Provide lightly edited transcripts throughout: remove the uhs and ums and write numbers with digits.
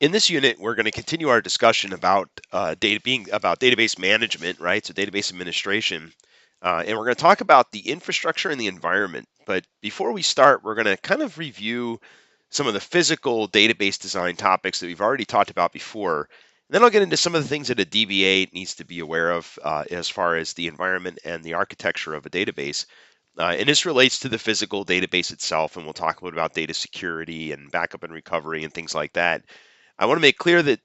In this unit, we're going to continue our discussion about database management, right? So database administration, and we're going to talk about the infrastructure and the environment. But before we start, we're going to kind of review some of the physical database design topics that we've already talked about before. And then I'll get into some of the things that a DBA needs to be aware of as far as the environment and the architecture of a database. And this relates to the physical database itself, and we'll talk a little about data security and backup and recovery and things like that. I want to make clear that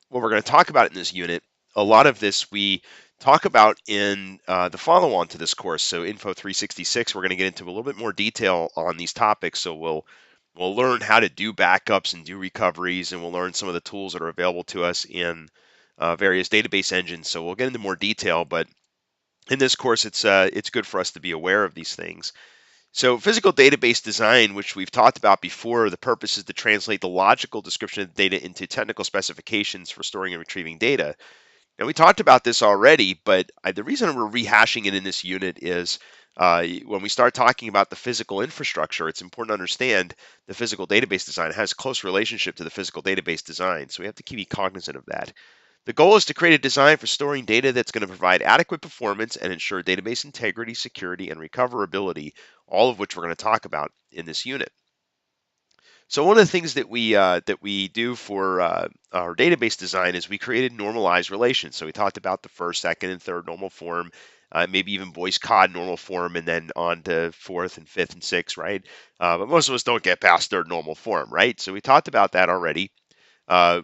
what we're going to talk about in this unit, a lot of this we talk about in the follow-on to this course. So Info 366, we're going to get into a little bit more detail on these topics. So we'll learn how to do backups and do recoveries, and we'll learn some of the tools that are available to us in various database engines. So we'll get into more detail, but in this course, it's good for us to be aware of these things. So physical database design, which we've talked about before, the purpose is to translate the logical description of data into technical specifications for storing and retrieving data. Now, we talked about this already, but the reason we're rehashing it in this unit is when we start talking about the physical infrastructure, it's important to understand the physical database design has a close relationship to the physical database design. So we have to keep cognizant of that. The goal is to create a design for storing data that's going to provide adequate performance and ensure database integrity, security, and recoverability, all of which we're going to talk about in this unit. So one of the things that we do for our database design is we created normalized relations. So we talked about the first, second, and third normal form, maybe even voice cod normal form, and then on to fourth and fifth and sixth, right? But most of us don't get past third normal form, right? So we talked about that already. Uh,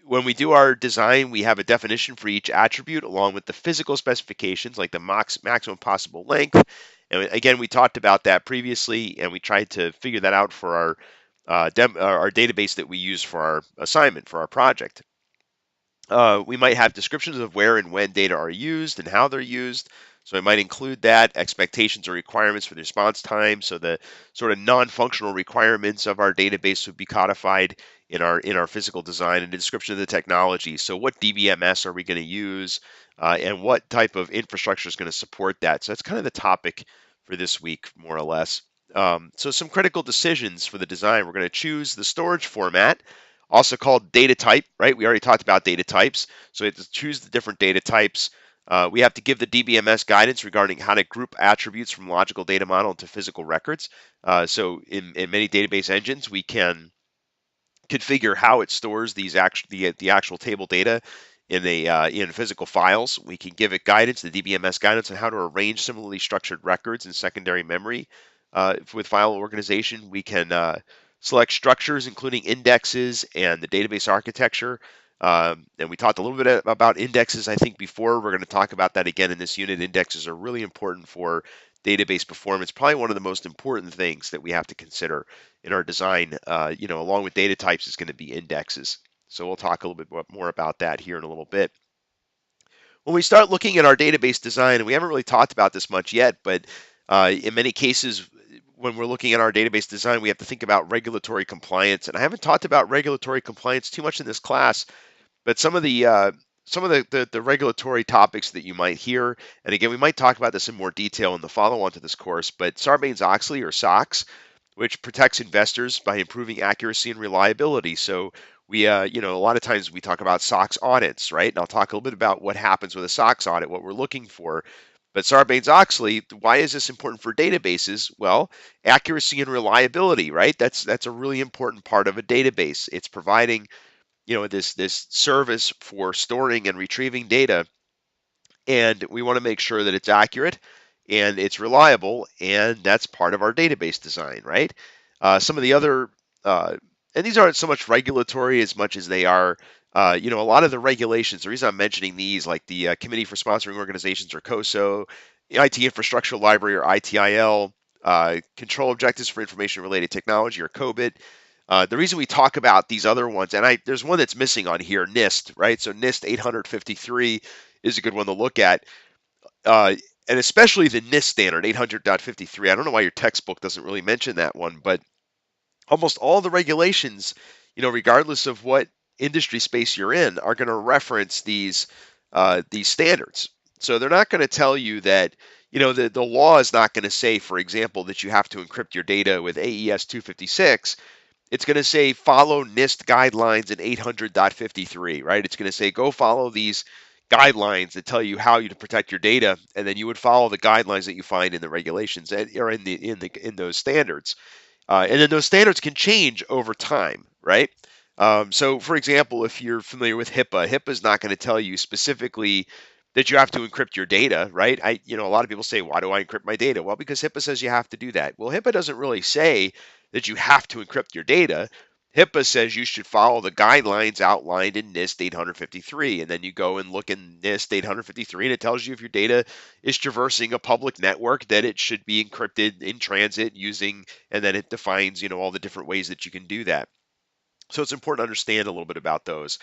when we do our design, we have a definition for each attribute along with the physical specifications like the maximum possible length. And again, we talked about that previously, and we tried to figure that out for our database that we use for our assignment, for our project. We might have descriptions of where and when data are used and how they're used. So it might include that, expectations or requirements for the response time. So the sort of non-functional requirements of our database would be codified in our physical design, and a description of the technology. So what DBMS are we going to use, and what type of infrastructure is going to support that? So that's kind of the topic for this week, more or less. So some critical decisions for the design. We're going to choose the storage format, also called data type, right? We already talked about data types. So we have to choose the different data types. We have to give the DBMS guidance regarding how to group attributes from logical data model into physical records. So in many database engines, we can configure how it stores the actual table data in physical files. We can give it guidance, the DBMS guidance, on how to arrange similarly structured records in secondary memory. With file organization, we can select structures, including indexes and the database architecture. And we talked a little bit about indexes, I think, before. We're going to talk about that again in this unit. Indexes are really important for database performance, probably one of the most important things that we have to consider in our design, along with data types, is going to be indexes. So we'll talk a little bit more about that here in a little bit. When we start looking at our database design, and we haven't really talked about this much yet, but in many cases, when we're looking at our database design, we have to think about regulatory compliance. And I haven't talked about regulatory compliance too much in this class, but some of the regulatory topics that you might hear, and again, we might talk about this in more detail in the follow-on to this course, but Sarbanes-Oxley, or SOX, which protects investors by improving accuracy and reliability. So a lot of times we talk about SOX audits, right? And I'll talk a little bit about what happens with a SOX audit, what we're looking for. But Sarbanes-Oxley, why is this important for databases? Well, accuracy and reliability, right? That's a really important part of a database. It's providing this service for storing and retrieving data, and we want to make sure that it's accurate and it's reliable, and that's part of our database design, right? Some of the other, and these aren't so much regulatory as much as they are, a lot of the regulations. The reason I'm mentioning these, like the Committee for Sponsoring Organizations, or COSO, the IT Infrastructure Library, or ITIL, Control Objectives for Information Related Technology, or COBIT. The reason we talk about these other ones, and there's one that's missing on here, NIST, right? So NIST 853 is a good one to look at, and especially the NIST standard 800.53. I don't know why your textbook doesn't really mention that one, but almost all the regulations, regardless of what industry space you're in, are going to reference these standards. So they're not going to tell you that, the law is not going to say, for example, that you have to encrypt your data with AES 256. it's going to say follow NIST guidelines in 800.53, right? It's going to say go follow these guidelines that tell you how you to protect your data, and then you would follow the guidelines that you find in the regulations or in those standards. And then those standards can change over time, right? So, for example, if you're familiar with HIPAA is not going to tell you specifically that you have to encrypt your data, right? A lot of people say, why do I encrypt my data? Well, because HIPAA says you have to do that. Well, HIPAA doesn't really say that you have to encrypt your data. HIPAA says you should follow the guidelines outlined in NIST 853, and then you go and look in NIST 853, and it tells you if your data is traversing a public network that it should be encrypted in transit using, and then it defines, all the different ways that you can do that. So it's important to understand a little bit about those.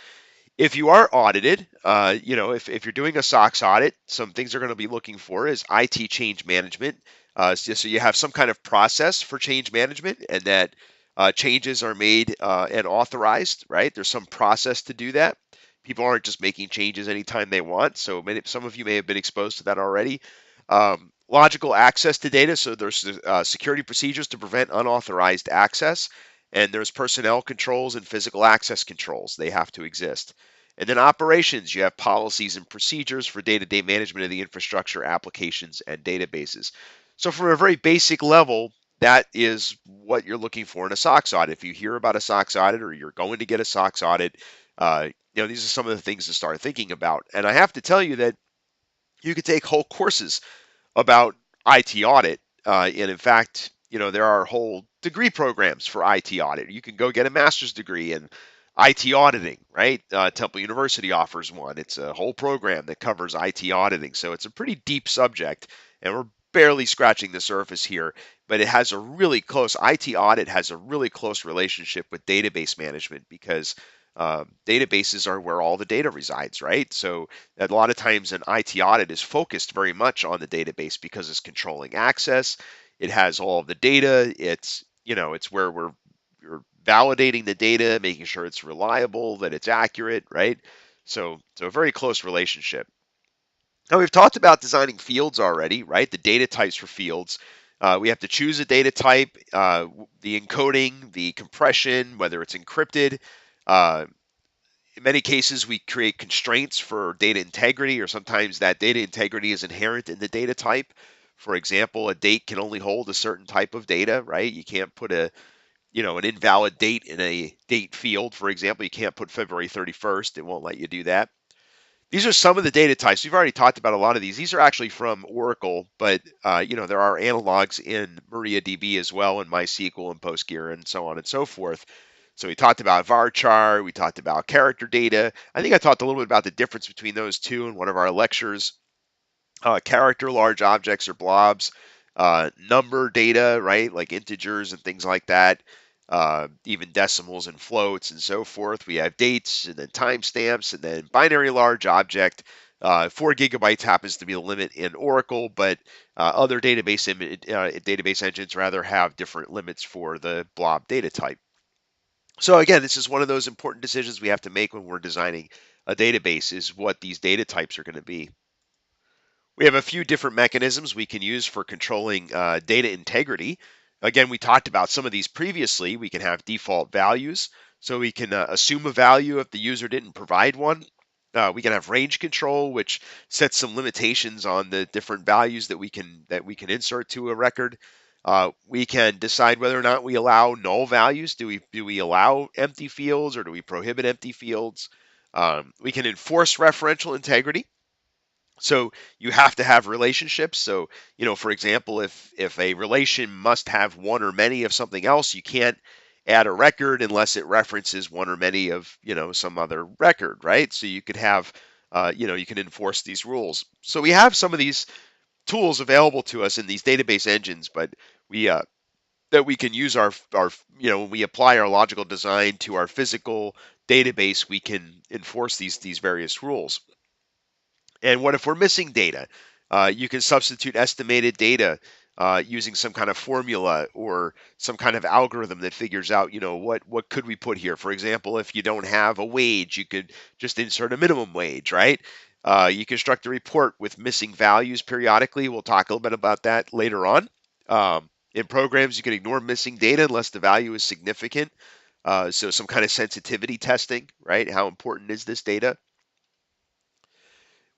If you are audited, if you're doing a SOX audit, some things they're going to be looking for is IT change management. So you have some kind of process for change management, and that changes are made and authorized, right? There's some process to do that. People aren't just making changes anytime they want. So some of you may have been exposed to that already. Logical access to data. So there's security procedures to prevent unauthorized access, and there's personnel controls and physical access controls. They have to exist. And then operations, you have policies and procedures for day-to-day management of the infrastructure, applications, and databases. So from a very basic level, that is what you're looking for in a SOX audit. If you hear about a SOX audit or you're going to get a SOX audit, these are some of the things to start thinking about. And I have to tell you that you could take whole courses about IT audit. And in fact, there are whole degree programs for IT audit. You can go get a master's degree in IT auditing, right? Temple University offers one. It's a whole program that covers IT auditing. So it's a pretty deep subject, and we're barely scratching the surface here, but it has a really close, IT audit has a really close relationship with database management because databases are where all the data resides, right? So a lot of times an IT audit is focused very much on the database because it's controlling access. It has all of the data. It's where we're validating the data, making sure it's reliable, that it's accurate, right? So a very close relationship. Now we've talked about designing fields already, right? The data types for fields. We have to choose a data type, the encoding, the compression, whether it's encrypted. Uh, in many cases, we create constraints for data integrity, or sometimes that data integrity is inherent in the data type. For example, a date can only hold a certain type of data, right? You can't put an invalid date in a date field. For example, you can't put February 31st. It won't let you do that. These are some of the data types. We've already talked about a lot of these. These are actually from Oracle, but there are analogs in MariaDB as well, and MySQL and PostgreSQL and so on and so forth. So we talked about varchar, we talked about character data. I think I talked a little bit about the difference between those two in one of our lectures. Character, large objects or blobs, number data, right, like integers and things like that, even decimals and floats and so forth. We have dates and then timestamps and then binary large object. 4 GB happens to be the limit in Oracle, but other database engines rather have different limits for the blob data type. So again, this is one of those important decisions we have to make when we're designing a database, is what these data types are going to be. We have a few different mechanisms we can use for controlling data integrity. Again, we talked about some of these previously. We can have default values, so we can assume a value if the user didn't provide one. We can have range control, which sets some limitations on the different values that we can insert to a record. We can decide whether or not we allow null values. Do we allow empty fields, or do we prohibit empty fields? We can enforce referential integrity. So you have to have relationships. So, for example, if a relation must have one or many of something else, you can't add a record unless it references one or many of, some other record, right? So you could have, you can enforce these rules. So we have some of these tools available to us in these database engines, but we that we can use our when we apply our logical design to our physical database, we can enforce these various rules. And what if we're missing data? You can substitute estimated data using some kind of formula or some kind of algorithm that figures out, what could we put here? For example, if you don't have a wage, you could just insert a minimum wage, right? You construct a report with missing values periodically. We'll talk a little bit about that later on. In programs, you can ignore missing data unless the value is significant. So some kind of sensitivity testing, right? How important is this data?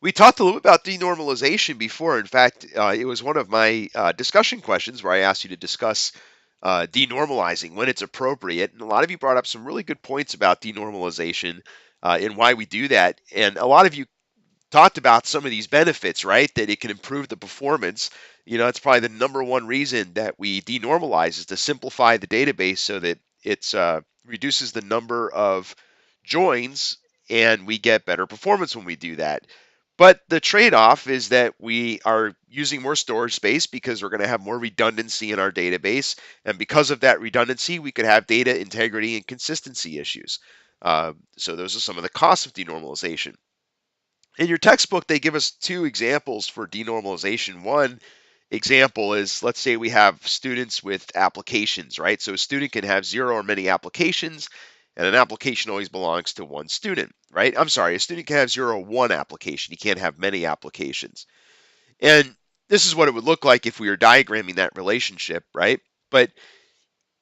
We talked a little bit about denormalization before. In fact, it was one of my discussion questions where I asked you to discuss denormalizing when it's appropriate. And a lot of you brought up some really good points about denormalization and why we do that. And a lot of you talked about some of these benefits, right? That it can improve the performance. It's probably the number one reason that we denormalize is to simplify the database so that it's reduces the number of joins and we get better performance when we do that. But the trade-off is that we are using more storage space because we're going to have more redundancy in our database. And because of that redundancy, we could have data integrity and consistency issues. So those are some of the costs of denormalization. In your textbook, they give us two examples for denormalization. One example is, let's say we have students with applications, right? So a student can have zero or many applications, and an application always belongs to one student, right? I'm sorry, a student can have zero or one application. He can't have many applications. And this is what it would look like if we were diagramming that relationship, right? But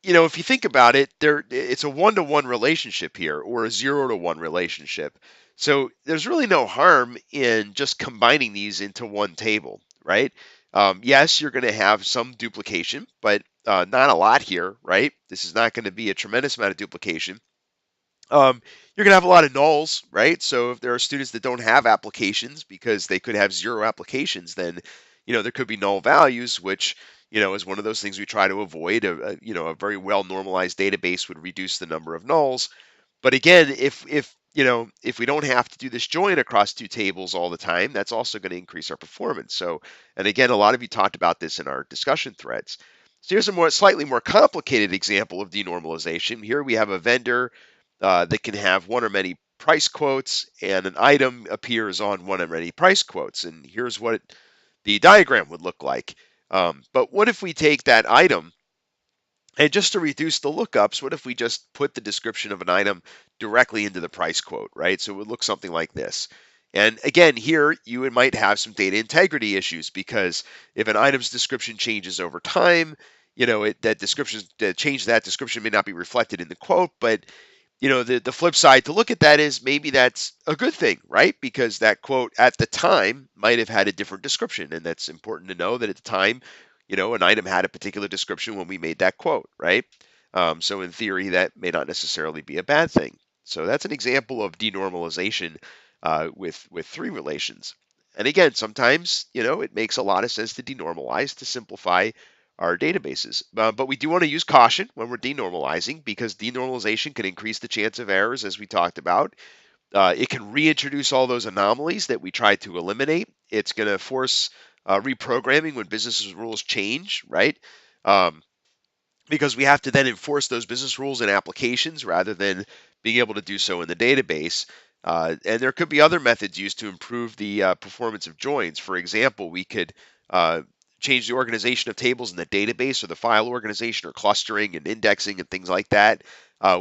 if you think about it, it's a one-to-one relationship here or a zero-to-one relationship. So there's really no harm in just combining these into one table, right? Yes, you're going to have some duplication, but not a lot here, right? This is not going to be a tremendous amount of duplication. You're going to have a lot of nulls, right? So if there are students that don't have applications because they could have zero applications, then there could be null values, which is one of those things we try to avoid. A very well normalized database would reduce the number of nulls. But again, if we don't have to do this join across two tables all the time, that's also going to increase our performance. So, and again, a lot of you talked about this in our discussion threads. So here's a slightly more complicated example of denormalization. Here we have a vendor that can have one or many price quotes, and an item appears on one or many price quotes. And here's what the diagram would look like. But what if we take that item, and just to reduce the lookups, what if we just put the description of an item directly into the price quote, right? So it would look something like this. And again, here you might have some data integrity issues because if an item's description changes over time, that change that description may not be reflected in the quote, but the flip side to look at that is maybe that's a good thing, right? Because that quote at the time might have had a different description. And that's important to know that at the time, an item had a particular description when we made that quote, right? So in theory, that may not necessarily be a bad thing. So that's an example of denormalization with three relations. And again, sometimes, it makes a lot of sense to denormalize to simplify our databases. But we do want to use caution when we're denormalizing because denormalization can increase the chance of errors, as we talked about. It can reintroduce all those anomalies that we tried to eliminate. It's going to force reprogramming when business rules change, right? Um, because we have to then enforce those business rules in applications rather than being able to do so in the database. And there could be other methods used to improve the performance of joins. For example, we could uh, change the organization of tables in the database or the file organization or clustering and indexing and things like that.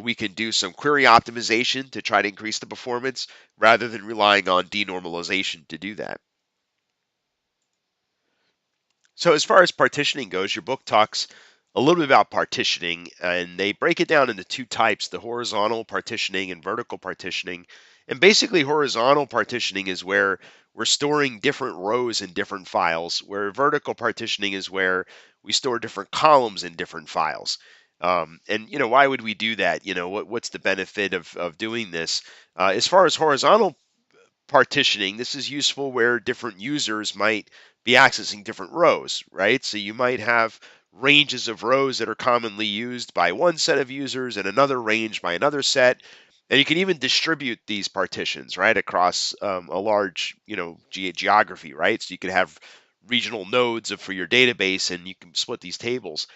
We can do some query optimization to try to increase the performance rather than relying on denormalization to do that. So as far as partitioning goes, your book talks a little bit about partitioning, and they break it down into two types, the horizontal partitioning and vertical partitioning. And basically, horizontal partitioning is where we're storing different rows in different files, where vertical partitioning is where we store different columns in different files. And why would we do that? What's the benefit of doing this? As far as horizontal partitioning, this is useful where different users might be accessing different rows, right? So you might have ranges of rows that are commonly used by one set of users and another range by another set. And you can even distribute these partitions, right, across a large, geography, right? So you could have regional nodes for your database, and you can split these tables.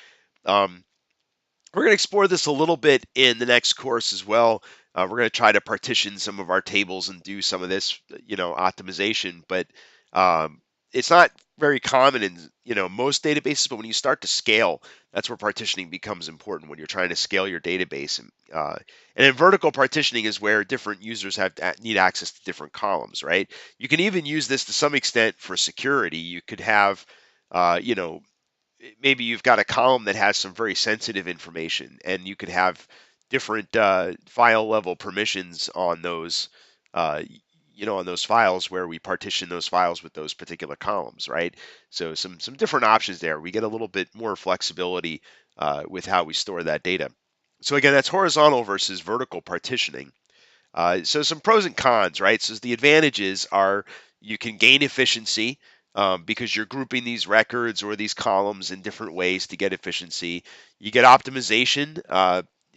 Um, we're going to explore this a little bit in the next course as well. We're going to try to partition some of our tables and do some of this, optimization, but um, it's not very common in, most databases, but when you start to scale, that's where partitioning becomes important when you're trying to scale your database. And then vertical partitioning is where different users need access to different columns, right? You can even use this to some extent for security. You could have, you know, maybe you've got a column that has some very sensitive information and you could have different file level permissions on those, uh, on those files where we partition those files with those particular columns, right? So some different options there. We get a little bit more flexibility with how we store that data. So again, that's horizontal versus vertical partitioning. So some pros and cons, right? So the advantages are you can gain efficiency because you're grouping these records or these columns in different ways to get efficiency. You get optimization.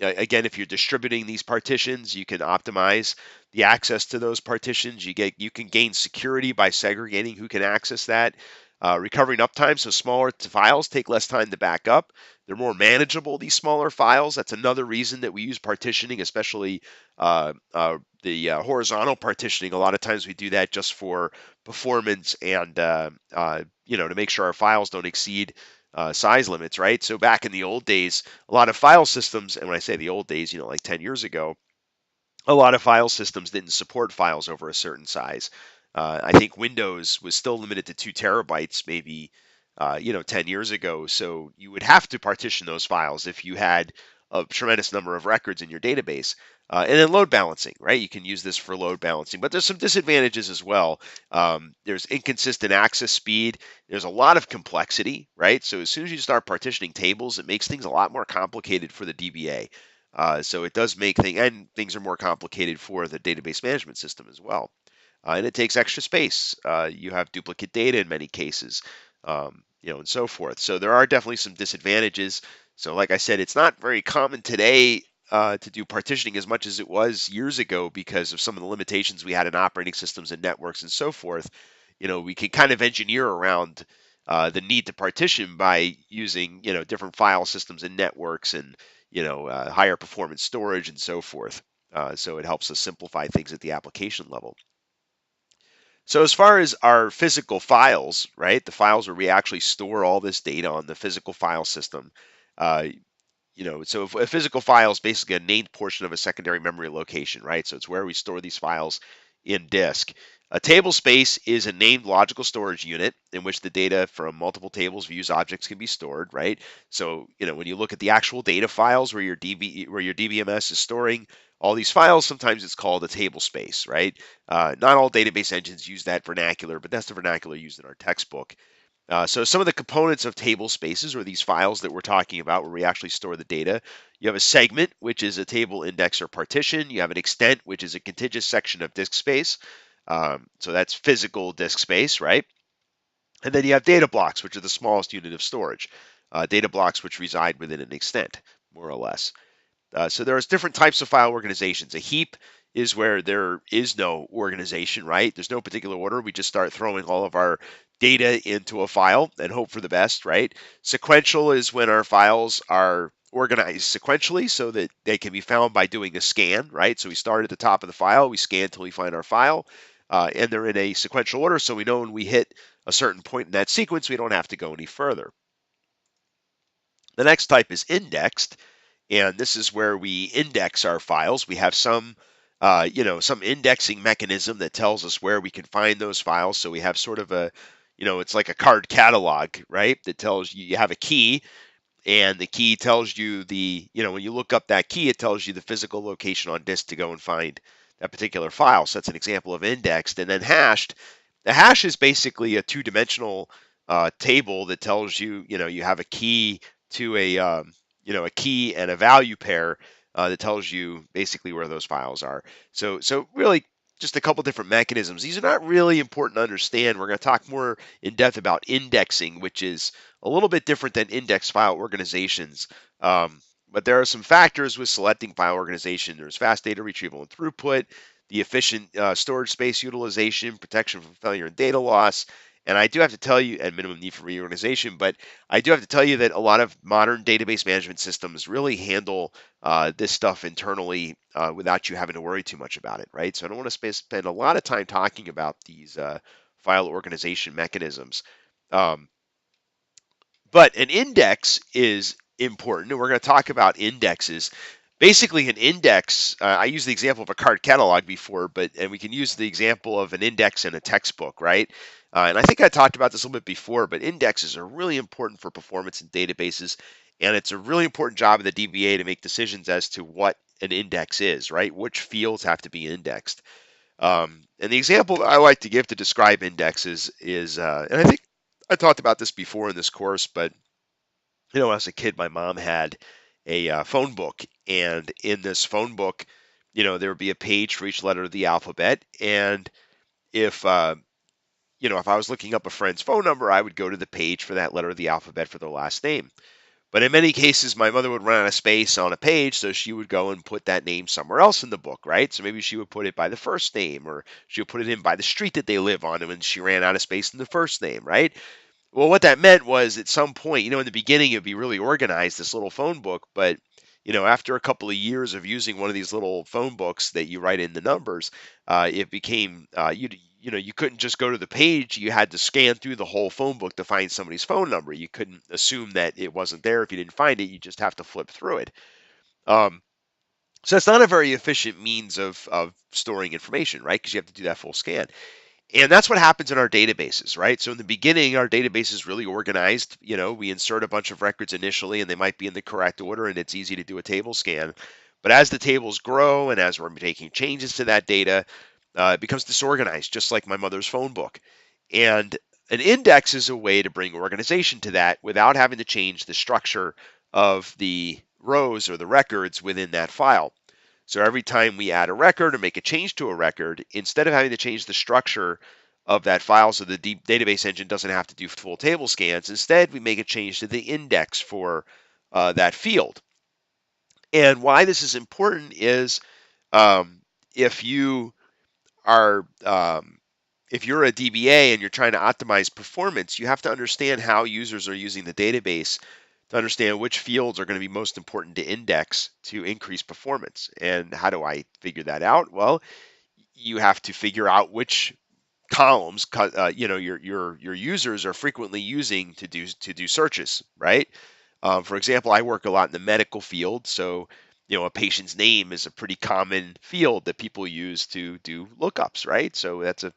Again, if you're distributing these partitions, you can optimize the access to those partitions. You can gain security by segregating who can access that. Recovering uptime, so smaller files take less time to back up. They're more manageable, these smaller files. That's another reason that we use partitioning, especially the horizontal partitioning. A lot of times we do that just for performance and to make sure our files don't exceed size limits, right? So back in the old days, a lot of file systems, and when I say the old days, like 10 years ago, a lot of file systems didn't support files over a certain size. I think Windows was still limited to 2 terabytes, maybe 10 years ago. So you would have to partition those files if you had a tremendous number of records in your database. And then load balancing, right? You can use this for load balancing, but there's some disadvantages as well. There's inconsistent access speed. There's a lot of complexity, right? So as soon as you start partitioning tables, it makes things a lot more complicated for the DBA. So it does make things, and things are more complicated for the database management system as well. And it takes extra space. You have duplicate data in many cases, and so forth. So there are definitely some disadvantages. So like I said, it's not very common today to do partitioning as much as it was years ago because of some of the limitations we had in operating systems and networks and so forth. We can kind of engineer around the need to partition by using, different file systems and networks and, higher performance storage and so forth. So it helps us simplify things at the application level. So as far as our physical files, right, the files where we actually store all this data on the physical file system, uh, so if a physical file is basically a named portion of a secondary memory location, right? So it's where we store these files in disk. A table space is a named logical storage unit in which the data from multiple tables, views, objects can be stored, right? So, when you look at the actual data files where where your DBMS is storing all these files, sometimes it's called a table space, right? Not all database engines use that vernacular, but that's the vernacular used in our textbook. So some of the components of table spaces are these files that we're talking about where we actually store the data. You have a segment, which is a table index or partition. You have an extent, which is a contiguous section of disk space. So that's physical disk space, right? And then you have data blocks, which are the smallest unit of storage. Data blocks which reside within an extent, more or less. So there's different types of file organizations. A heap is where there is no organization, right? There's no particular order. We just start throwing all of our data into a file and hope for the best, right? Sequential is when our files are organized sequentially so that they can be found by doing a scan, right? So we start at the top of the file, we scan until we find our file, and they're in a sequential order, so we know when we hit a certain point in that sequence, we don't have to go any further. The next type is indexed, and this is where we index our files. We have some indexing mechanism that tells us where we can find those files. So we have sort of it's like a card catalog, right? That tells you have a key, and the key tells you when you look up that key, it tells you the physical location on disk to go and find that particular file. So that's an example of indexed. And then hashed. The hash is basically a two-dimensional table that tells you have a key to a key and a value pair that tells you basically where those files are. So really just a couple different mechanisms. These are not really important to understand. We're going to talk more in depth about indexing, which is a little bit different than index file organizations. But there are some factors with selecting file organization. There's fast data retrieval and throughput, the efficient storage space utilization, protection from failure and data loss. And I do have to tell you, and minimum need for reorganization, but I do have to tell you that a lot of modern database management systems really handle this stuff internally without you having to worry too much about it, right? So I don't want to spend a lot of time talking about these file organization mechanisms. Um, but an index is important, and we're going to talk about indexes. Basically, an index, I used the example of a card catalog before, and we can use the example of an index in a textbook, right? And I think I talked about this a little bit before, but indexes are really important for performance in databases, and it's a really important job of the DBA to make decisions as to what an index is, right? Which fields have to be indexed. And the example I like to give to describe indexes is, and I think I talked about this before in this course, but when I was a kid, my mom had a phone book, and in this phone book, there would be a page for each letter of the alphabet, and if if I was looking up a friend's phone number, I would go to the page for that letter of the alphabet for their last name. But in many cases, my mother would run out of space on a page, so she would go and put that name somewhere else in the book, right? So maybe she would put it by the first name, or she would put it in by the street that they live on, and when she ran out of space in the first name, right? Well, what that meant was at some point, in the beginning, it'd be really organized, this little phone book, but after a couple of years of using one of these little phone books that you write in the numbers, it became you couldn't just go to the page. You had to scan through the whole phone book to find somebody's phone number. You couldn't assume that it wasn't there if you didn't find it. You just have to flip through it. Um, so it's not a very efficient means of storing information, right? Because you have to do that full scan. And that's what happens in our databases, right? So in the beginning, our database is really organized. We insert a bunch of records initially, and they might be in the correct order, and it's easy to do a table scan. But as the tables grow and as we're making changes to that data, it becomes disorganized, just like my mother's phone book. And an index is a way to bring organization to that without having to change the structure of the rows or the records within that file. So every time we add a record or make a change to a record, instead of having to change the structure of that file so the database engine doesn't have to do full table scans, instead we make a change to the index for that field. And why this is important is if you are if you're a DBA and you're trying to optimize performance, you have to understand how users are using the database to understand which fields are going to be most important to index to increase performance. And how do I figure that out? Well, you have to figure out which columns your users are frequently using to do searches, right? For example, I work a lot in the medical field, so a patient's name is a pretty common field that people use to do lookups, right? So that's a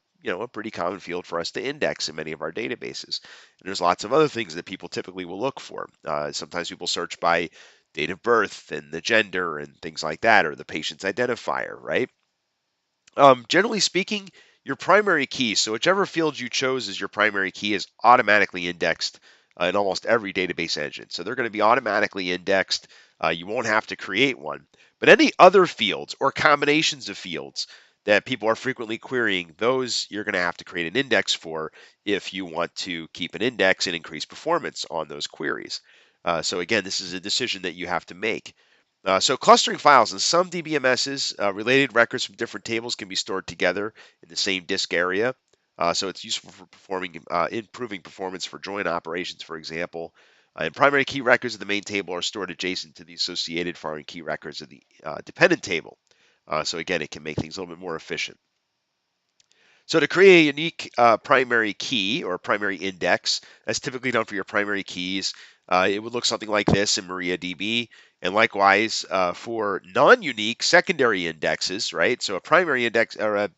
pretty common field for us to index in many of our databases. And there's lots of other things that people typically will look for. Sometimes people search by date of birth and the gender and things like that, or the patient's identifier, right? Generally speaking, your primary key, so whichever field you chose as your primary key, is automatically indexed in almost every database engine. So they're going to be automatically indexed. You won't have to create one. But any other fields or combinations of fields that people are frequently querying, those you're going to have to create an index for if you want to keep an index and increase performance on those queries. So again, this is a decision that you have to make. So clustering files in some DBMSs, related records from different tables can be stored together in the same disk area. So it's useful for improving performance for joint operations, for example. And primary key records of the main table are stored adjacent to the associated foreign key records of the dependent table. So again, it can make things a little bit more efficient. So to create a unique primary key or primary index, that's typically done for your primary keys. It would look something like this in MariaDB. And likewise, for non-unique secondary indexes, right? So a primary index or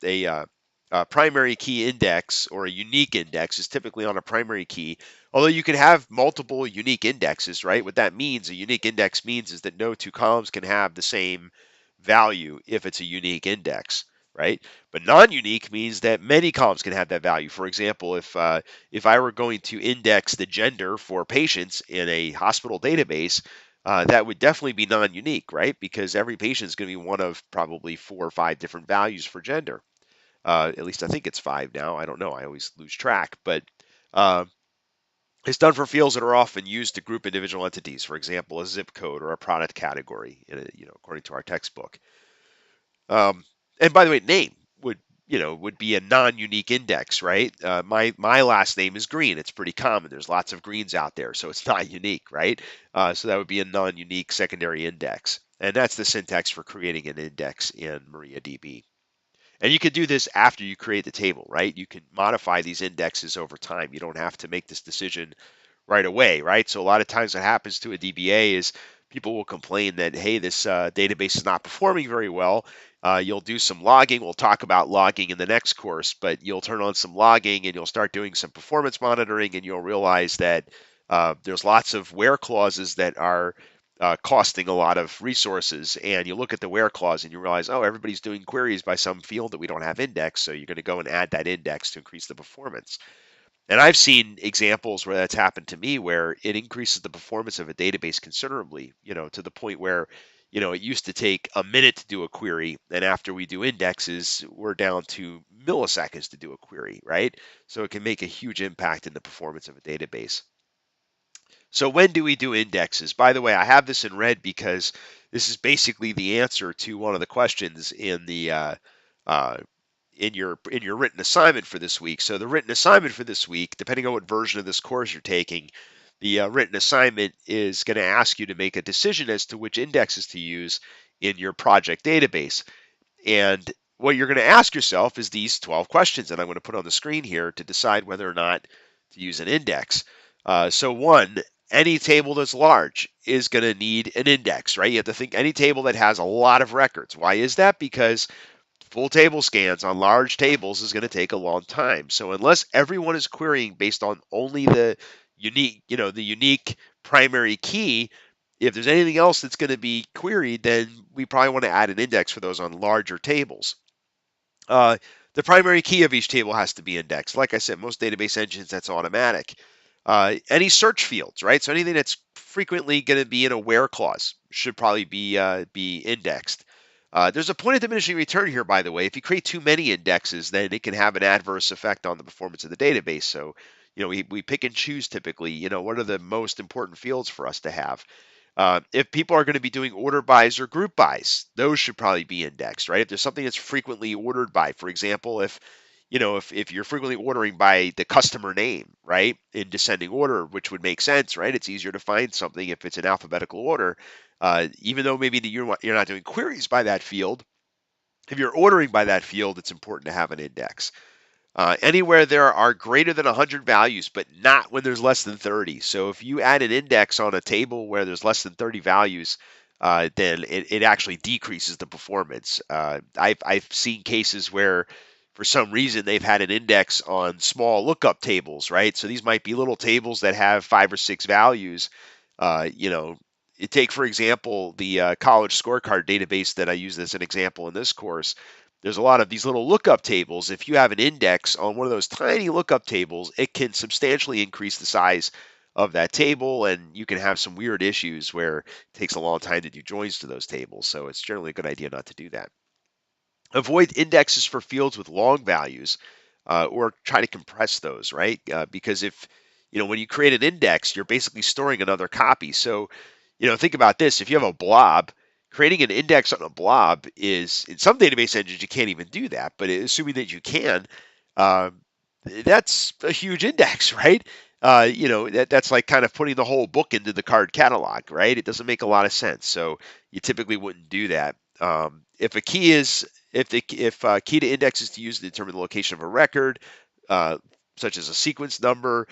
a primary key index or a unique index is typically on a primary key. Although you can have multiple unique indexes, right? What that means, a unique index means, is that no two columns can have the same value if it's a unique index, right? But non-unique means that many columns can have that value. For example, if I were going to index the gender for patients in a hospital database, that would definitely be non-unique, right? Because every patient is going to be one of probably 4 or 5 different values for gender. At least I think it's 5 now. I don't know. I always lose track. But uh, it's done for fields that are often used to group individual entities. For example, a zip code or a product category, according to our textbook. Um, and by the way, name would be a non-unique index, right? My last name is Green. It's pretty common. There's lots of Greens out there, so it's not unique, right? So that would be a non-unique secondary index, and that's the syntax for creating an index in MariaDB. And you can do this after you create the table, right? You can modify these indexes over time. You don't have to make this decision right away, right? So a lot of times what happens to a DBA is people will complain that, hey, this database is not performing very well. You'll do some logging. We'll talk about logging in the next course, but you'll turn on some logging and you'll start doing some performance monitoring, and you'll realize that there's lots of where clauses that are costing a lot of resources, and you look at the where clause and you realize, oh, everybody's doing queries by some field that we don't have indexed, so you're going to go and add that index to increase the performance. And I've seen examples where that's happened to me where it increases the performance of a database considerably, to the point where, it used to take a minute to do a query. And after we do indexes, we're down to milliseconds to do a query, right? So it can make a huge impact in the performance of a database. So when do we do indexes? By the way, I have this in red because this is basically the answer to one of the questions in the uh, in your written assignment for this week. So the written assignment for this week, depending on what version of this course you're taking, the written assignment is going to ask you to make a decision as to which indexes to use in your project database. And what you're going to ask yourself is these 12 questions that I'm going to put on the screen here to decide whether or not to use an index. So one, any table that's large is going to need an index, right? You have to think any table that has a lot of records. Why is that? Because full table scans on large tables is going to take a long time. So unless everyone is querying based on only the unique primary key, if there's anything else that's going to be queried, then we probably want to add an index for those on larger tables. Uh, the primary key of each table has to be indexed. Like I said, most database engines, that's automatic. Any search fields, right? So anything that's frequently going to be in a where clause should probably be indexed. There's a point of diminishing return here, by the way. If you create too many indexes, then it can have an adverse effect on the performance of the database. So, we pick and choose typically, what are the most important fields for us to have. If people are going to be doing order buys or group buys, those should probably be indexed, right? If there's something that's frequently ordered by, for example, if you're frequently ordering by the customer name, right, in descending order, which would make sense, right? It's easier to find something if it's in alphabetical order. Even though maybe you're not doing queries by that field, if you're ordering by that field, it's important to have an index. Anywhere there are greater than 100 values, but not when there's less than 30. So if you add an index on a table where there's less than 30 values, then it actually decreases the performance. I've seen cases where for some reason they've had an index on small lookup tables, right? So these might be little tables that have 5 or 6 values. You take, for example, the college scorecard database that I use as an example in this course. There's a lot of these little lookup tables. If you have an index on one of those tiny lookup tables, it can substantially increase the size of that table, and you can have some weird issues where it takes a long time to do joins to those tables. So it's generally a good idea not to do that. Avoid indexes for fields with long values, or try to compress those, right? Because when you create an index, you're basically storing another copy. So, think about this. If you have a blob, creating an index on a blob is, in some database engines, you can't even do that. But assuming that you can, uh, that's a huge index, right? That's like kind of putting the whole book into the card catalog, right? It doesn't make a lot of sense. So you typically wouldn't do that. If a key is if key to index is to use to determine the location of a record, uh, such as a sequence number,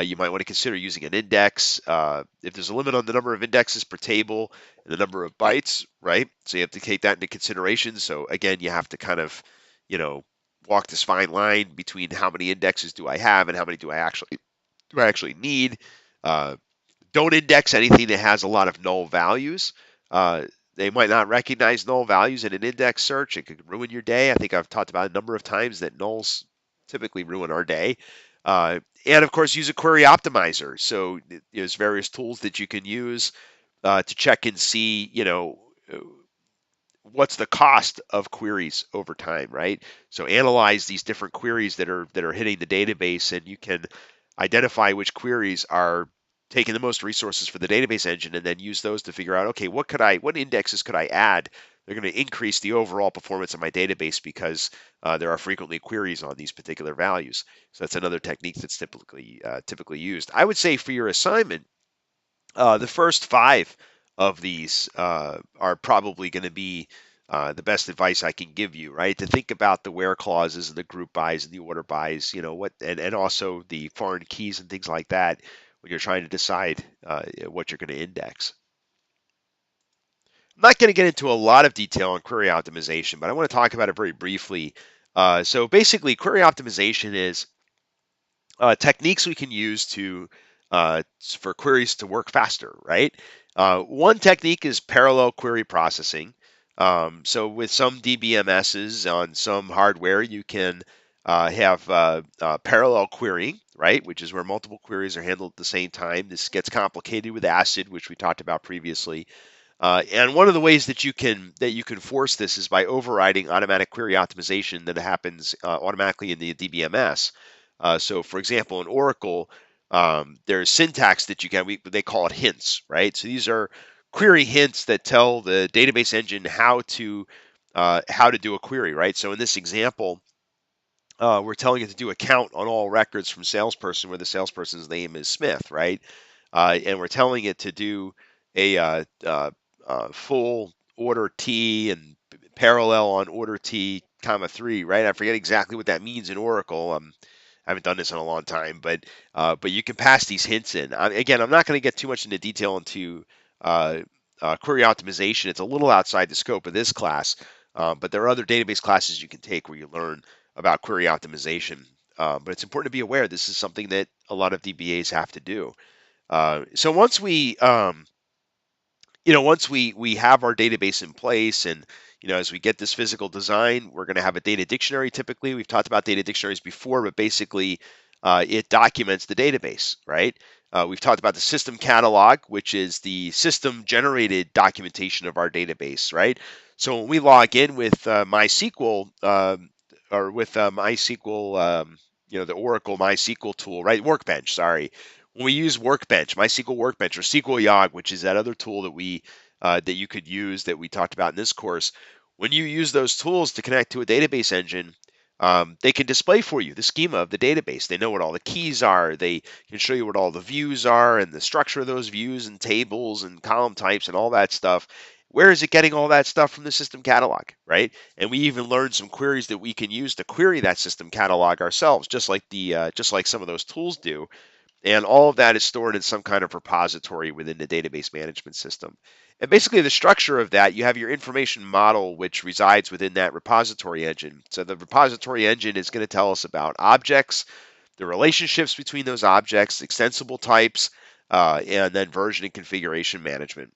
you might want to consider using an index. If there's a limit on the number of indexes per table and the number of bytes, right? So you have to take that into consideration. So again, you have to kind of, you know, walk this fine line between how many indexes do I have and how many do I actually need. Uh, don't index anything that has a lot of null values. Uh, they might not recognize null values in an index search. It could ruin your day. I think I've talked about a number of times that nulls typically ruin our day. And of course, use a query optimizer. So there's various tools that you can use to check and see, what's the cost of queries over time, right? So analyze these different queries that are hitting the database, and you can identify which queries are taking the most resources for the database engine, and then use those to figure out, okay, what indexes could I add? They're going to increase the overall performance of my database because there are frequently queries on these particular values. So that's another technique that's typically used. I would say for your assignment, the first 5 of these are probably going to be the best advice I can give you, right? To think about the where clauses and the group buys and the order buys, and also the foreign keys and things like that when you're trying to decide what you're going to index. I'm not going to get into a lot of detail on query optimization, but I want to talk about it very briefly. So basically, query optimization is techniques we can use for queries to work faster, right? One technique is parallel query processing. So with some DBMSs on some hardware, you can have parallel querying, right? Which is where multiple queries are handled at the same time. This gets complicated with ACID, which we talked about previously. And one of the ways that you can force this is by overriding automatic query optimization that happens automatically in the DBMS. So, for example, in Oracle, there's syntax that you can. They call it hints, right? So these are query hints that tell the database engine how to do a query, right? So in this example, we're telling it to do a count on all records from salesperson where the salesperson's name is Smith, right? And we're telling it to do a full order T and parallel on order T, comma 3, right? I forget exactly what that means in Oracle. I haven't done this in a long time, but you can pass these hints in. Again, I'm not going to get too much into detail into uh, query optimization. It's a little outside the scope of this class, but there are other database classes you can take where you learn about query optimization. But it's important to be aware this is something that a lot of DBAs have to do. So once we have our database in place, and as we get this physical design, we're going to have a data dictionary. Typically, we've talked about data dictionaries before, but basically it documents the database, right? We've talked about the system catalog, which is the system generated documentation of our database, right? So when we log in with MySQL, or with MySQL, the Oracle MySQL tool, right? Workbench, sorry. When we use Workbench, MySQL Workbench, or SQL Yog, which is that other tool that you could use that we talked about in this course, when you use those tools to connect to a database engine, they can display for you the schema of the database. They know what all the keys are. They can show you what all the views are and the structure of those views and tables and column types and all that stuff. Where is it getting all that stuff from the system catalog, right? And we even learned some queries that we can use to query that system catalog ourselves, just like some of those tools do. And all of that is stored in some kind of repository within the database management system. And basically, the structure of that, you have your information model, which resides within that repository engine. So the repository engine is going to tell us about objects, the relationships between those objects, extensible types, and then version and configuration management.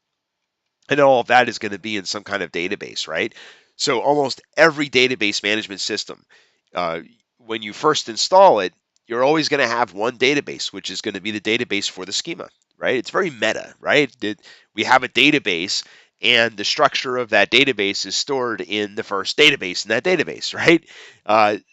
And all of that is going to be in some kind of database, right? So almost every database management system, uh, when you first install it, you're always going to have one database, which is going to be the database for the schema, right? It's very meta, right? We have a database, and the structure of that database is stored in the first database in that database, right?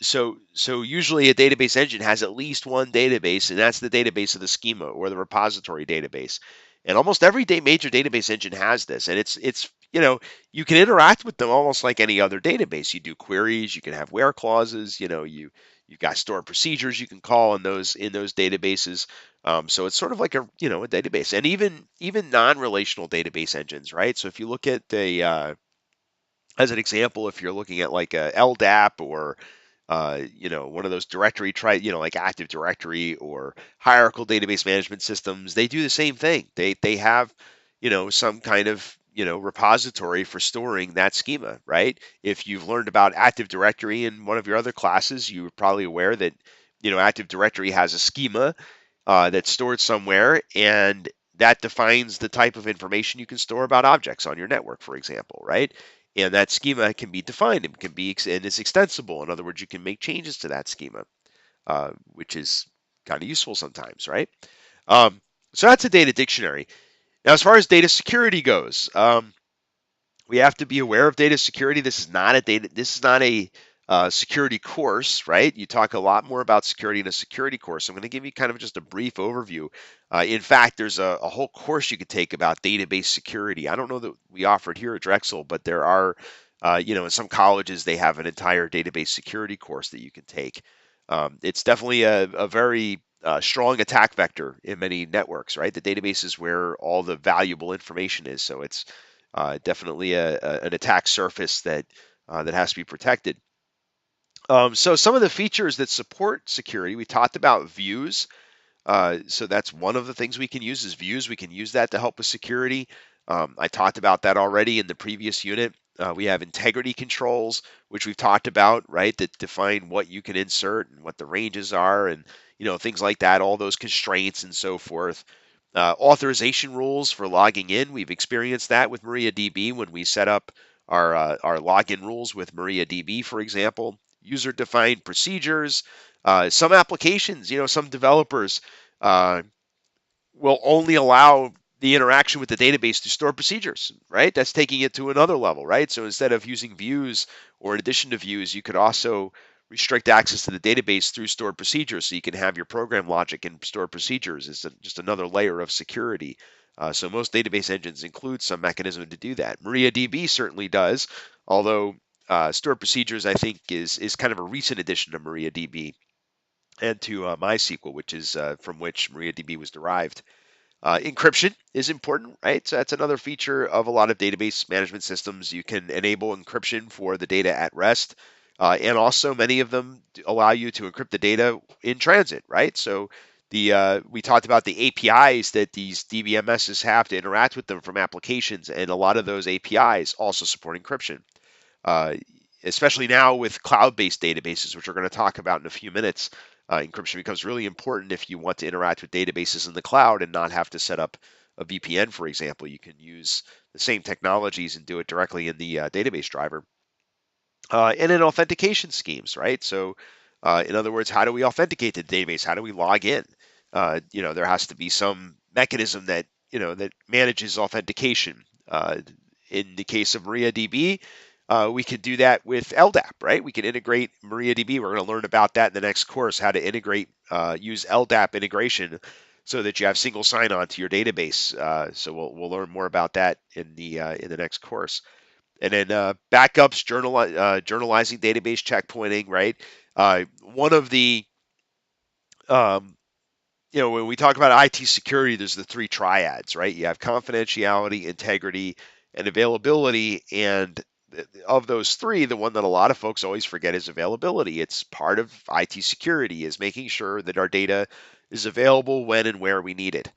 So usually a database engine has at least one database, and that's the database of the schema or the repository database. And almost every major database engine has this, and it's you can interact with them almost like any other database. You do queries, you can have where clauses, you've got stored procedures you can call in those databases. So it's sort of like a database, and even non-relational database engines, right? So if you look at as an example, if you're looking at like a LDAP or one of those directory like Active Directory or hierarchical database management systems, they do the same thing. They have, some kind of, repository for storing that schema, right? If you've learned about Active Directory in one of your other classes, you're probably aware that, Active Directory has a schema that's stored somewhere, and that defines the type of information you can store about objects on your network, for example, right? And that schema can be defined and and it's extensible. In other words, you can make changes to that schema, which is kind of useful sometimes, right? Um, so that's a data dictionary. Now, as far as data security goes, we have to be aware of data security. This is not a security course, right? You talk a lot more about security in a security course. I'm going to give you kind of just a brief overview. In fact, there's a whole course you could take about database security. I don't know that we offer it here at Drexel, but there are, in some colleges, they have an entire database security course that you can take. It's definitely a very strong attack vector in many networks, right? The database is where all the valuable information is. So it's definitely an attack surface that has to be protected. So some of the features that support security, we talked about views. So that's one of the things we can use is views. We can use that to help with security. I talked about that already in the previous unit. We have integrity controls, which we've talked about, right? That define what you can insert and what the ranges are, and things like that. All those constraints and so forth. Authorization rules for logging in. We've experienced that with MariaDB when we set up our login rules with MariaDB, for example. User-defined procedures. Some applications, some developers uh, will only allow the interaction with the database to store procedures, right? That's taking it to another level, right? So instead of using views or in addition to views, you could also restrict access to the database through stored procedures. So you can have your program logic and stored procedures. It's just another layer of security. So most database engines include some mechanism to do that. MariaDB certainly does, although stored procedures, I think, is kind of a recent addition to MariaDB and to MySQL, which is from which MariaDB was derived. Encryption is important, right? So that's another feature of a lot of database management systems. You can enable encryption for the data at rest, and also many of them allow you to encrypt the data in transit, right? So we talked about the APIs that these DBMSs have to interact with them from applications, and a lot of those APIs also support encryption. Uh, Especially now with cloud-based databases, which we're going to talk about in a few minutes, encryption becomes really important if you want to interact with databases in the cloud and not have to set up a VPN, for example. You can use the same technologies and do it directly in the database driver. And in authentication schemes, right? So, in other words, how do we authenticate the database? How do we log in? There has to be some mechanism that manages authentication. In the case of MariaDB, we could do that with LDAP, right? We can integrate MariaDB. We're going to learn about that in the next course, how to use LDAP integration so that you have single sign-on to your database. So we'll learn more about that in the next course. And then backups, journalizing database checkpointing, right? One of the um, when we talk about IT security, there's the three triads, right? You have confidentiality, integrity, and availability. And of those three, the one that a lot of folks always forget is availability. It's part of IT security, is making sure that our data is available when and where we need it.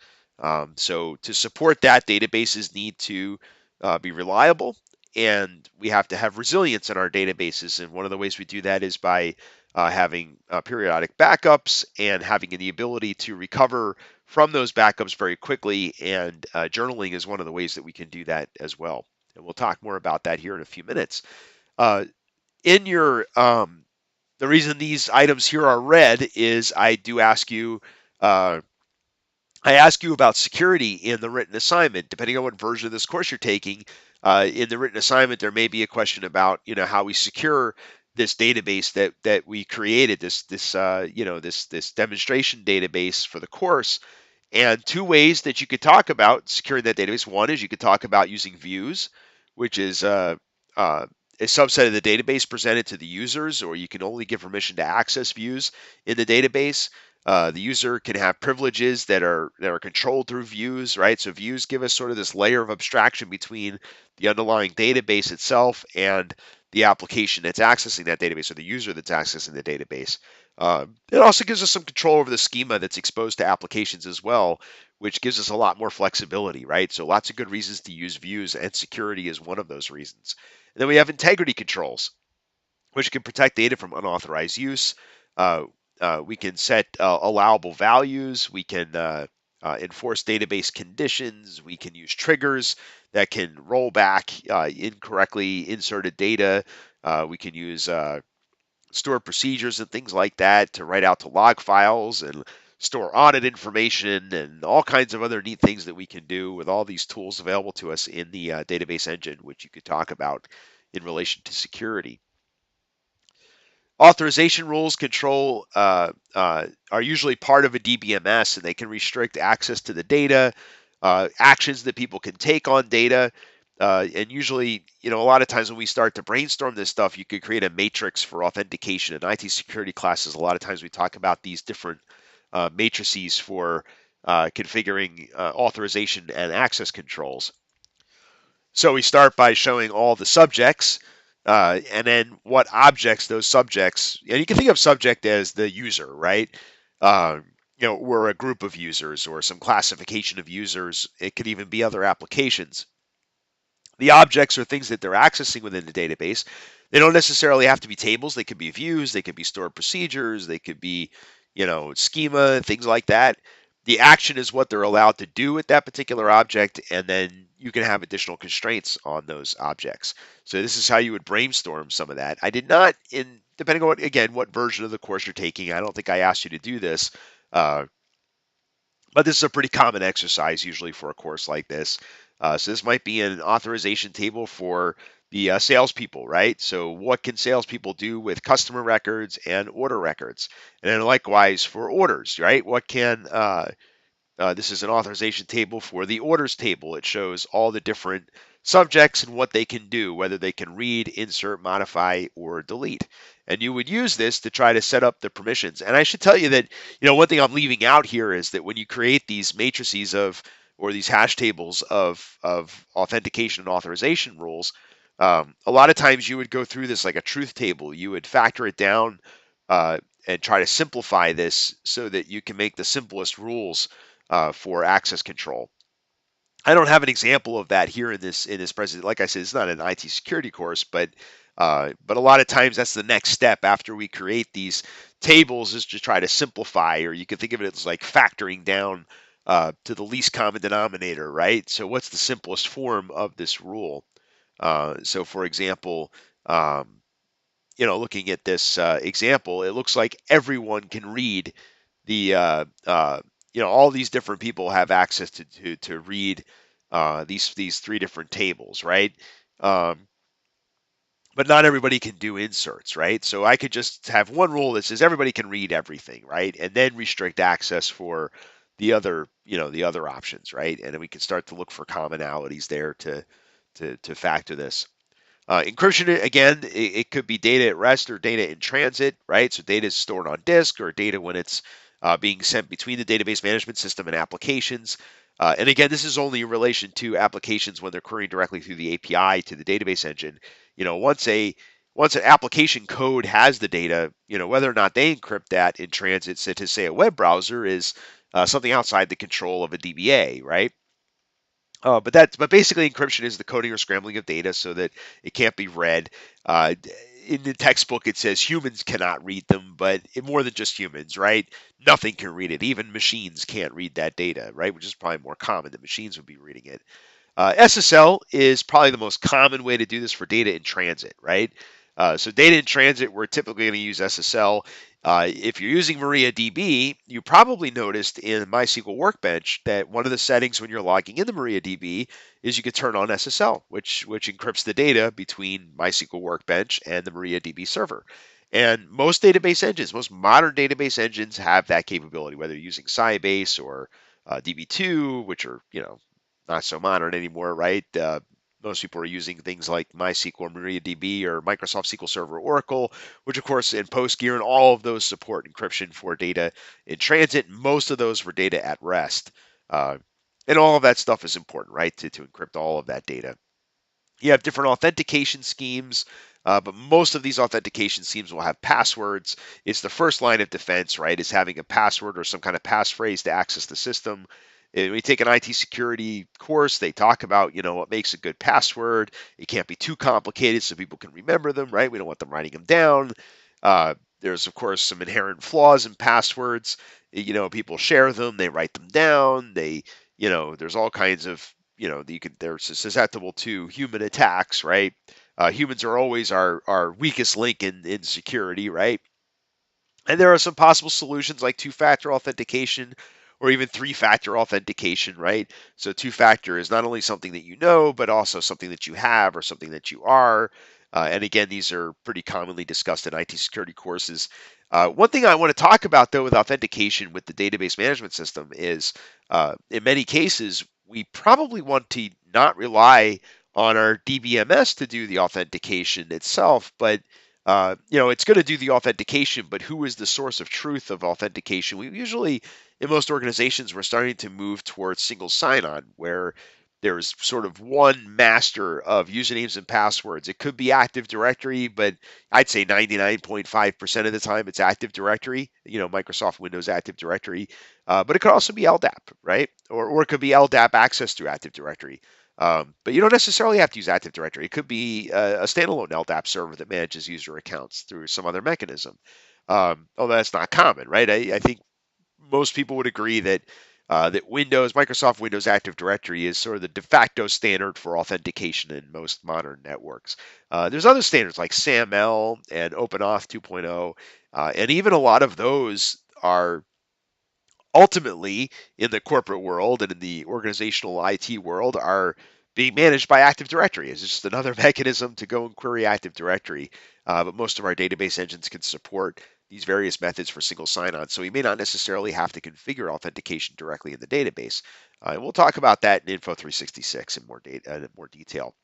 So to support that, databases need to be reliable, and we have to have resilience in our databases. And one of the ways we do that is by having periodic backups and having the ability to recover from those backups very quickly. And journaling is one of the ways that we can do that as well. And we'll talk more about that here in a few minutes. Uh, in your The reason these items here are red is uh, I ask you about security in the written assignment. Depending on what version of this course you're taking, in the written assignment, there may be a question about how we secure this database that we created, this demonstration database for the course. And two ways that you could talk about securing that database. One is you could talk about using views, which is uh, a subset of the database presented to the users, or you can only give permission to access views in the database. The user can have privileges that are controlled through views, right? So views give us sort of this layer of abstraction between the underlying database itself and the application that's accessing that database, or the user that's accessing the database. It also gives us some control over the schema that's exposed to applications as well, which gives us a lot more flexibility, right? So lots of good reasons to use views, and security is one of those reasons. And then we have integrity controls, which can protect data from unauthorized use. Uh, we can set allowable values. We can enforce database conditions. We can use triggers that can roll back incorrectly inserted data. We can use stored procedures and things like that to write out to log files and store audit information and all kinds of other neat things that we can do with all these tools available to us in the database engine, which you could talk about in relation to security. Authorization rules are usually part of a DBMS, and they can restrict access to the data, actions that people can take on data. And usually, a lot of times when we start to brainstorm this stuff, you could create a matrix for authentication. In IT security classes, a lot of times we talk about these different matrices for configuring authorization and access controls. So we start by showing all the subjects, and then what objects those subjects. And you can think of subject as the user, right? We're a group of users or some classification of users. It could even be other applications. The objects are things that they're accessing within the database. They don't necessarily have to be tables. They could be views. They could be stored procedures. They could be, schema, things like that. the action is what they're allowed to do with that particular object, and then you can have additional constraints on those objects. So this is how you would brainstorm some of that. I did not, in depending on what version of the course you're taking. I don't think I asked you to do this, uh, but this is a pretty common exercise usually for a course like this. So this might be an authorization table for the salespeople, right? So what can salespeople do with customer records and order records? And then likewise for orders, right? What can this is an authorization table for the orders table. It shows all the different subjects and what they can do, whether they can read, insert, modify, or delete. And you would use this to try to set up the permissions. And I should tell you that, one thing I'm leaving out here is that when you create these matrices of, or these hash tables of authentication and authorization rules, a lot of times you would go through this like a truth table. You would factor it down and try to simplify this so that you can make the simplest rules for access control. I don't have an example of that here in this present. Like I said, it's not an IT security course, but a lot of times that's the next step after we create these tables is to try to simplify, or you can think of it as like factoring down to the least common denominator, right? So what's the simplest form of this rule? So for example, looking at this example, it looks like everyone can read the all these different people have access to read these three different tables, right? Um, but not everybody can do inserts, right? So I could just have one rule that says everybody can read everything, right? And then restrict access for the other options, right? And then we can start to look for commonalities there to factor this. Encryption, again, it could be data at rest or data in transit, right? So data is stored on disk or data when it's being sent between the database management system and applications. And again, this is only in relation to applications when they're querying directly through the API to the database engine. Once an application code has the data, whether or not they encrypt that in transit, so to say a web browser, is something outside the control of a DBA, right? But basically encryption is the coding or scrambling of data so that it can't be read. Uh, in the textbook, it says humans cannot read them, but more than just humans, right? Nothing can read it. Even machines can't read that data, right? Which is probably more common that machines would be reading it. SSL is probably the most common way to do this for data in transit, right? So data in transit, we're typically going to use SSL. If you're using MariaDB, you probably noticed in MySQL Workbench that one of the settings when you're logging into MariaDB is you can turn on SSL, which encrypts the data between MySQL Workbench and the MariaDB server. And most database engines, most modern database engines have that capability, whether you're using Sybase or DB2, which are not so modern anymore, right? Most people are using things like MySQL, MariaDB, or Microsoft SQL Server, Oracle, which of course in PostGre and all of those support encryption for data in transit. Most of those for data at rest, uh, and all of that stuff is important, right? To encrypt all of that data. You have different authentication schemes, but most of these authentication schemes will have passwords. It's the first line of defense, right? Is having a password or some kind of passphrase to access the system. When we take an IT security course, they talk about, what makes a good password. It can't be too complicated so people can remember them, right? We don't want them writing them down. There's, of course, some inherent flaws in passwords. People share them, they write them down, there's all kinds of they're susceptible to human attacks, right? Humans are always our weakest link in security, right? And there are some possible solutions like two-factor authentication or even three-factor authentication, right? So two-factor is not only something that you know, but also something that you have or something that you are. And again, these are pretty commonly discussed in IT security courses. One thing I want to talk about, though, with authentication with the database management system is in many cases, we probably want to not rely on our DBMS to do the authentication itself, but it's going to do the authentication, but who is the source of truth of authentication? We usually, in most organizations, we're starting to move towards single sign-on, where there's sort of one master of usernames and passwords. It could be Active Directory, but I'd say 99.5% of the time it's Active Directory, Microsoft Windows Active Directory. But it could also be LDAP, right? Or it could be LDAP access to Active Directory. But you don't necessarily have to use Active Directory. It could be a standalone LDAP server that manages user accounts through some other mechanism. Although that's not common, right? I think most people would agree that that Microsoft Windows Active Directory is sort of the de facto standard for authentication in most modern networks. There's other standards like SAML and OpenAuth 2.0, and even a lot of those are ultimately in the corporate world and in the organizational IT world are being managed by Active Directory. It's just another mechanism to go and query Active Directory. But most of our database engines can support these various methods for single sign-on, so we may not necessarily have to configure authentication directly in the database. And we'll talk about that in Info 366 in more detail.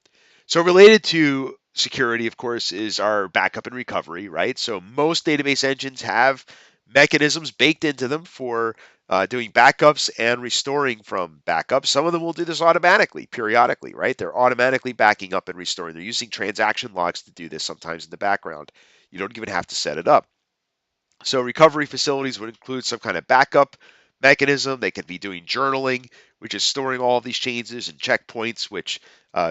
So related to security, of course, is our backup and recovery, right? So most database engines have mechanisms baked into them for doing backups and restoring from backups. Some of them will do this automatically, periodically, right? They're automatically backing up and restoring. They're using transaction logs to do this sometimes in the background. You don't even have to set it up. So recovery facilities would include some kind of backup mechanism. They could be doing journaling, which is storing all of these changes, and checkpoints, which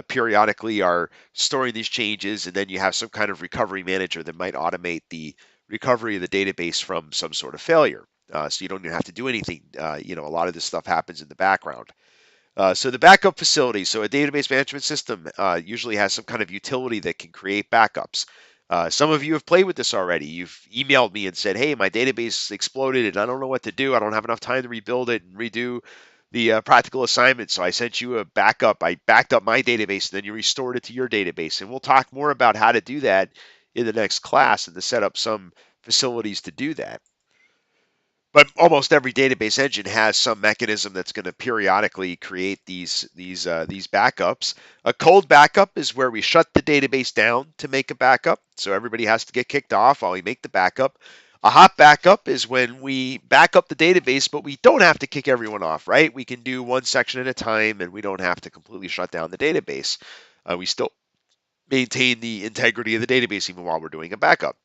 periodically are storing these changes. And then you have some kind of recovery manager that might automate the recovery of the database from some sort of failure. So you don't even have to do anything. A lot of this stuff happens in the background. So the backup facility, so a database management system usually has some kind of utility that can create backups. Some of you have played with this already. You've emailed me and said, hey, my database exploded and I don't know what to do. I don't have enough time to rebuild it and redo the practical assignment. So I sent you a backup. I backed up my database and then you restored it to your database. And we'll talk more about how to do that in the next class and to set up some facilities to do that. But almost every database engine has some mechanism that's going to periodically create these backups. A cold backup is where we shut the database down to make a backup, so everybody has to get kicked off while we make the backup. A hot backup is when we back up the database, but we don't have to kick everyone off, right? We can do one section at a time, and we don't have to completely shut down the database. We still maintain the integrity of the database even while we're doing a backup.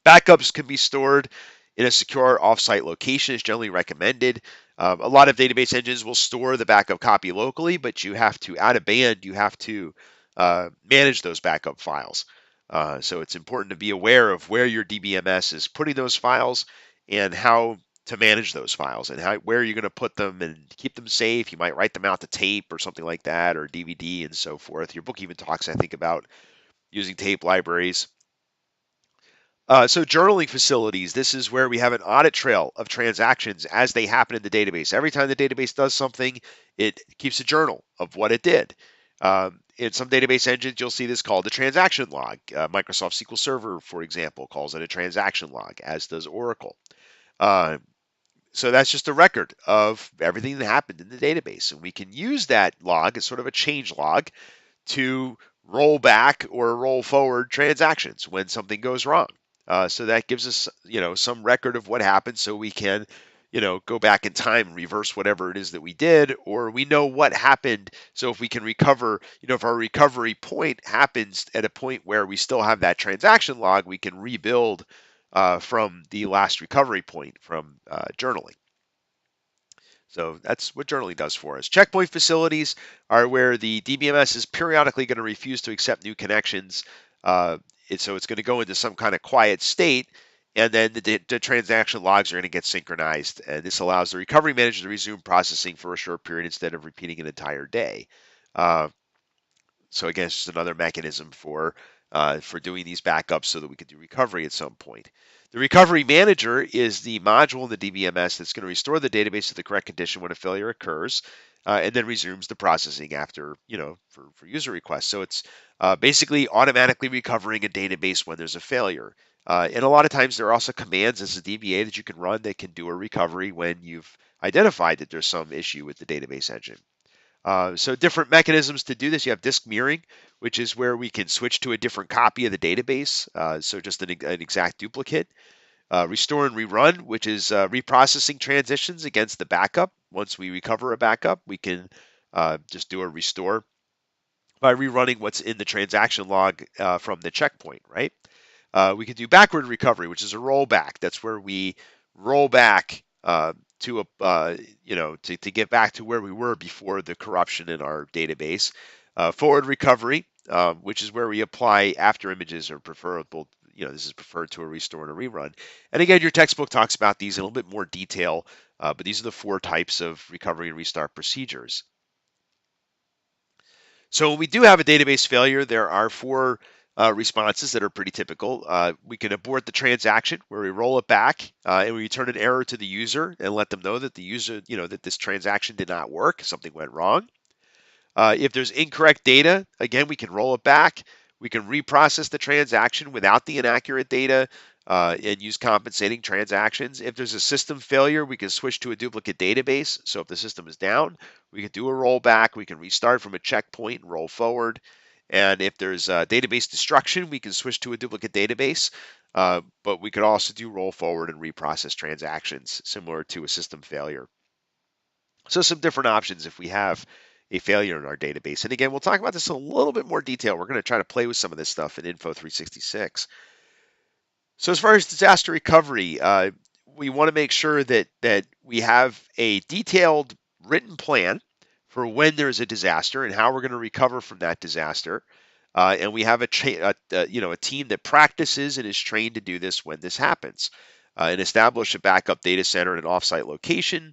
Backups can be stored in a secure offsite location is generally recommended. A lot of database engines will store the backup copy locally, but you have to, out of band, you have to manage those backup files. So it's important to be aware of where your DBMS is putting those files and how to manage those files and where you're going to put them and keep them safe. You might write them out to tape or something like that, or DVD and so forth. Your book even talks, I think, about using tape libraries. So journaling facilities, this is where we have an audit trail of transactions as they happen in the database. Every time the database does something, it keeps a journal of what it did. In some database engines, you'll see this called a transaction log. Microsoft SQL Server, for example, calls it a transaction log, as does Oracle. So that's just a record of everything that happened in the database. And we can use that log as sort of a change log to roll back or roll forward transactions when something goes wrong. So that gives us, some record of what happened, so we can, go back in time and reverse whatever it is that we did, or we know what happened. So if we can recover, if our recovery point happens at a point where we still have that transaction log, we can rebuild from the last recovery point from journaling. So that's what journaling does for us. Checkpoint facilities are where the DBMS is periodically going to refuse to accept new connections. So it's going to go into some kind of quiet state, and then the transaction logs are going to get synchronized. And this allows the recovery manager to resume processing for a short period instead of repeating an entire day. So again, it's just another mechanism for doing these backups so that we can do recovery at some point. The recovery manager is the module in the DBMS that's going to restore the database to the correct condition when a failure occurs, and then resumes the processing after, for user requests. So it's basically automatically recovering a database when there's a failure. And a lot of times there are also commands as a DBA that you can run that can do a recovery when you've identified that there's some issue with the database engine. So different mechanisms to do this. You have disk mirroring, which is where we can switch to a different copy of the database. So just an exact duplicate. Restore and rerun, which is reprocessing transitions against the backup. Once we recover a backup, we can just do a restore by rerunning what's in the transaction log from the checkpoint, right? We can do backward recovery, which is a rollback. That's where we roll back to get back to where we were before the corruption in our database. Forward recovery, which is where we apply after images or preferable, this is preferred to a restore and a rerun. And again, your textbook talks about these in a little bit more detail, but these are the 4 types of recovery and restart procedures. So when we do have a database failure, there are 4 responses that are pretty typical. We can abort the transaction, where we roll it back and we return an error to the user and let them know that the user, that this transaction did not work, something went wrong. If there's incorrect data, again, we can roll it back. We can reprocess the transaction without the inaccurate data and use compensating transactions. If there's a system failure, we can switch to a duplicate database. So if the system is down, we can do a rollback. We can restart from a checkpoint and roll forward. And if there's database destruction, we can switch to a duplicate database. But we could also do roll forward and reprocess transactions, similar to a system failure. So some different options if we have a failure in our database. And again, we'll talk about this in a little bit more detail. We're going to try to play with some of this stuff in Info 366. So as far as disaster recovery, we want to make sure that we have a detailed written plan for when there's a disaster and how we're going to recover from that disaster. And we have a team that practices and is trained to do this when this happens. And establish a backup data center in an offsite location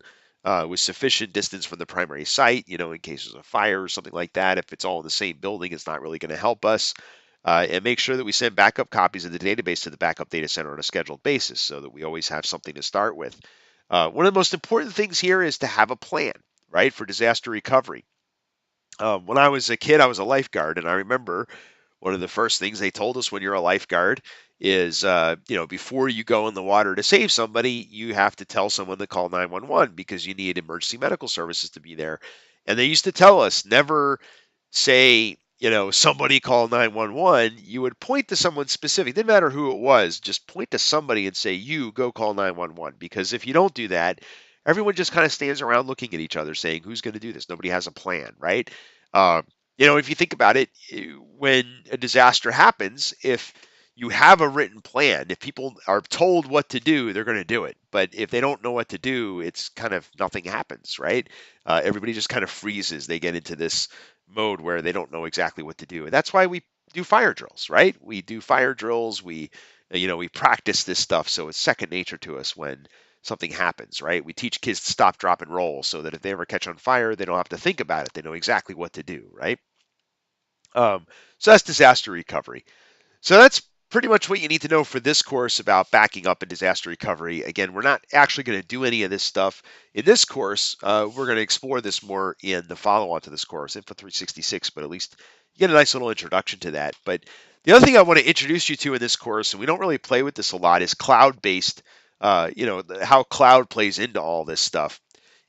with sufficient distance from the primary site, in case there's a fire or something like that. If it's all in the same building, it's not really going to help us. And make sure that we send backup copies of the database to the backup data center on a scheduled basis so that we always have something to start with. One of the most important things here is to have a plan, right, for disaster recovery. When I was a kid, I was a lifeguard, and I remember one of the first things they told us when you're a lifeguard is, before you go in the water to save somebody, you have to tell someone to call 911 because you need emergency medical services to be there. And they used to tell us never say, somebody call 911. You would point to someone specific. Didn't matter who it was, just point to somebody and say, you go call 911. Because if you don't do that, everyone just kind of stands around looking at each other saying, who's going to do this? Nobody has a plan, right? If you think about it, when a disaster happens, if you have a written plan, if people are told what to do, they're going to do it. But if they don't know what to do, it's kind of nothing happens, right? Everybody just kind of freezes. They get into this mode where they don't know exactly what to do. And that's why we do fire drills, right? We do fire drills. We practice this stuff. So it's second nature to us when something happens, right? We teach kids to stop, drop, and roll so that if they ever catch on fire, they don't have to think about it. They know exactly what to do, right? So that's disaster recovery. So that's pretty much what you need to know for this course about backing up and disaster recovery. Again, we're not actually going to do any of this stuff in this course. We're going to explore this more in the follow-on to this course, Info 366, but at least you get a nice little introduction to that. But the other thing I want to introduce you to in this course, and we don't really play with this a lot, is cloud-based, how cloud plays into all this stuff.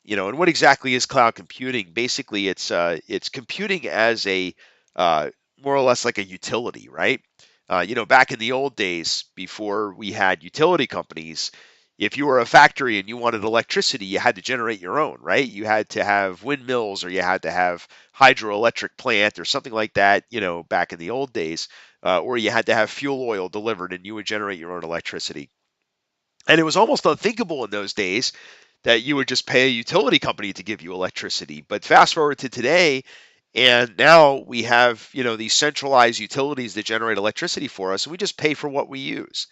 And what exactly is cloud computing? Basically, it's computing as a more or less like a utility, right? Back in the old days, before we had utility companies, if you were a factory and you wanted electricity, you had to generate your own, right? You had to have windmills or you had to have hydroelectric plant or something like that, back in the old days, or you had to have fuel oil delivered and you would generate your own electricity. And it was almost unthinkable in those days that you would just pay a utility company to give you electricity. But fast forward to today, and now we have, these centralized utilities that generate electricity for us, and we just pay for what we use.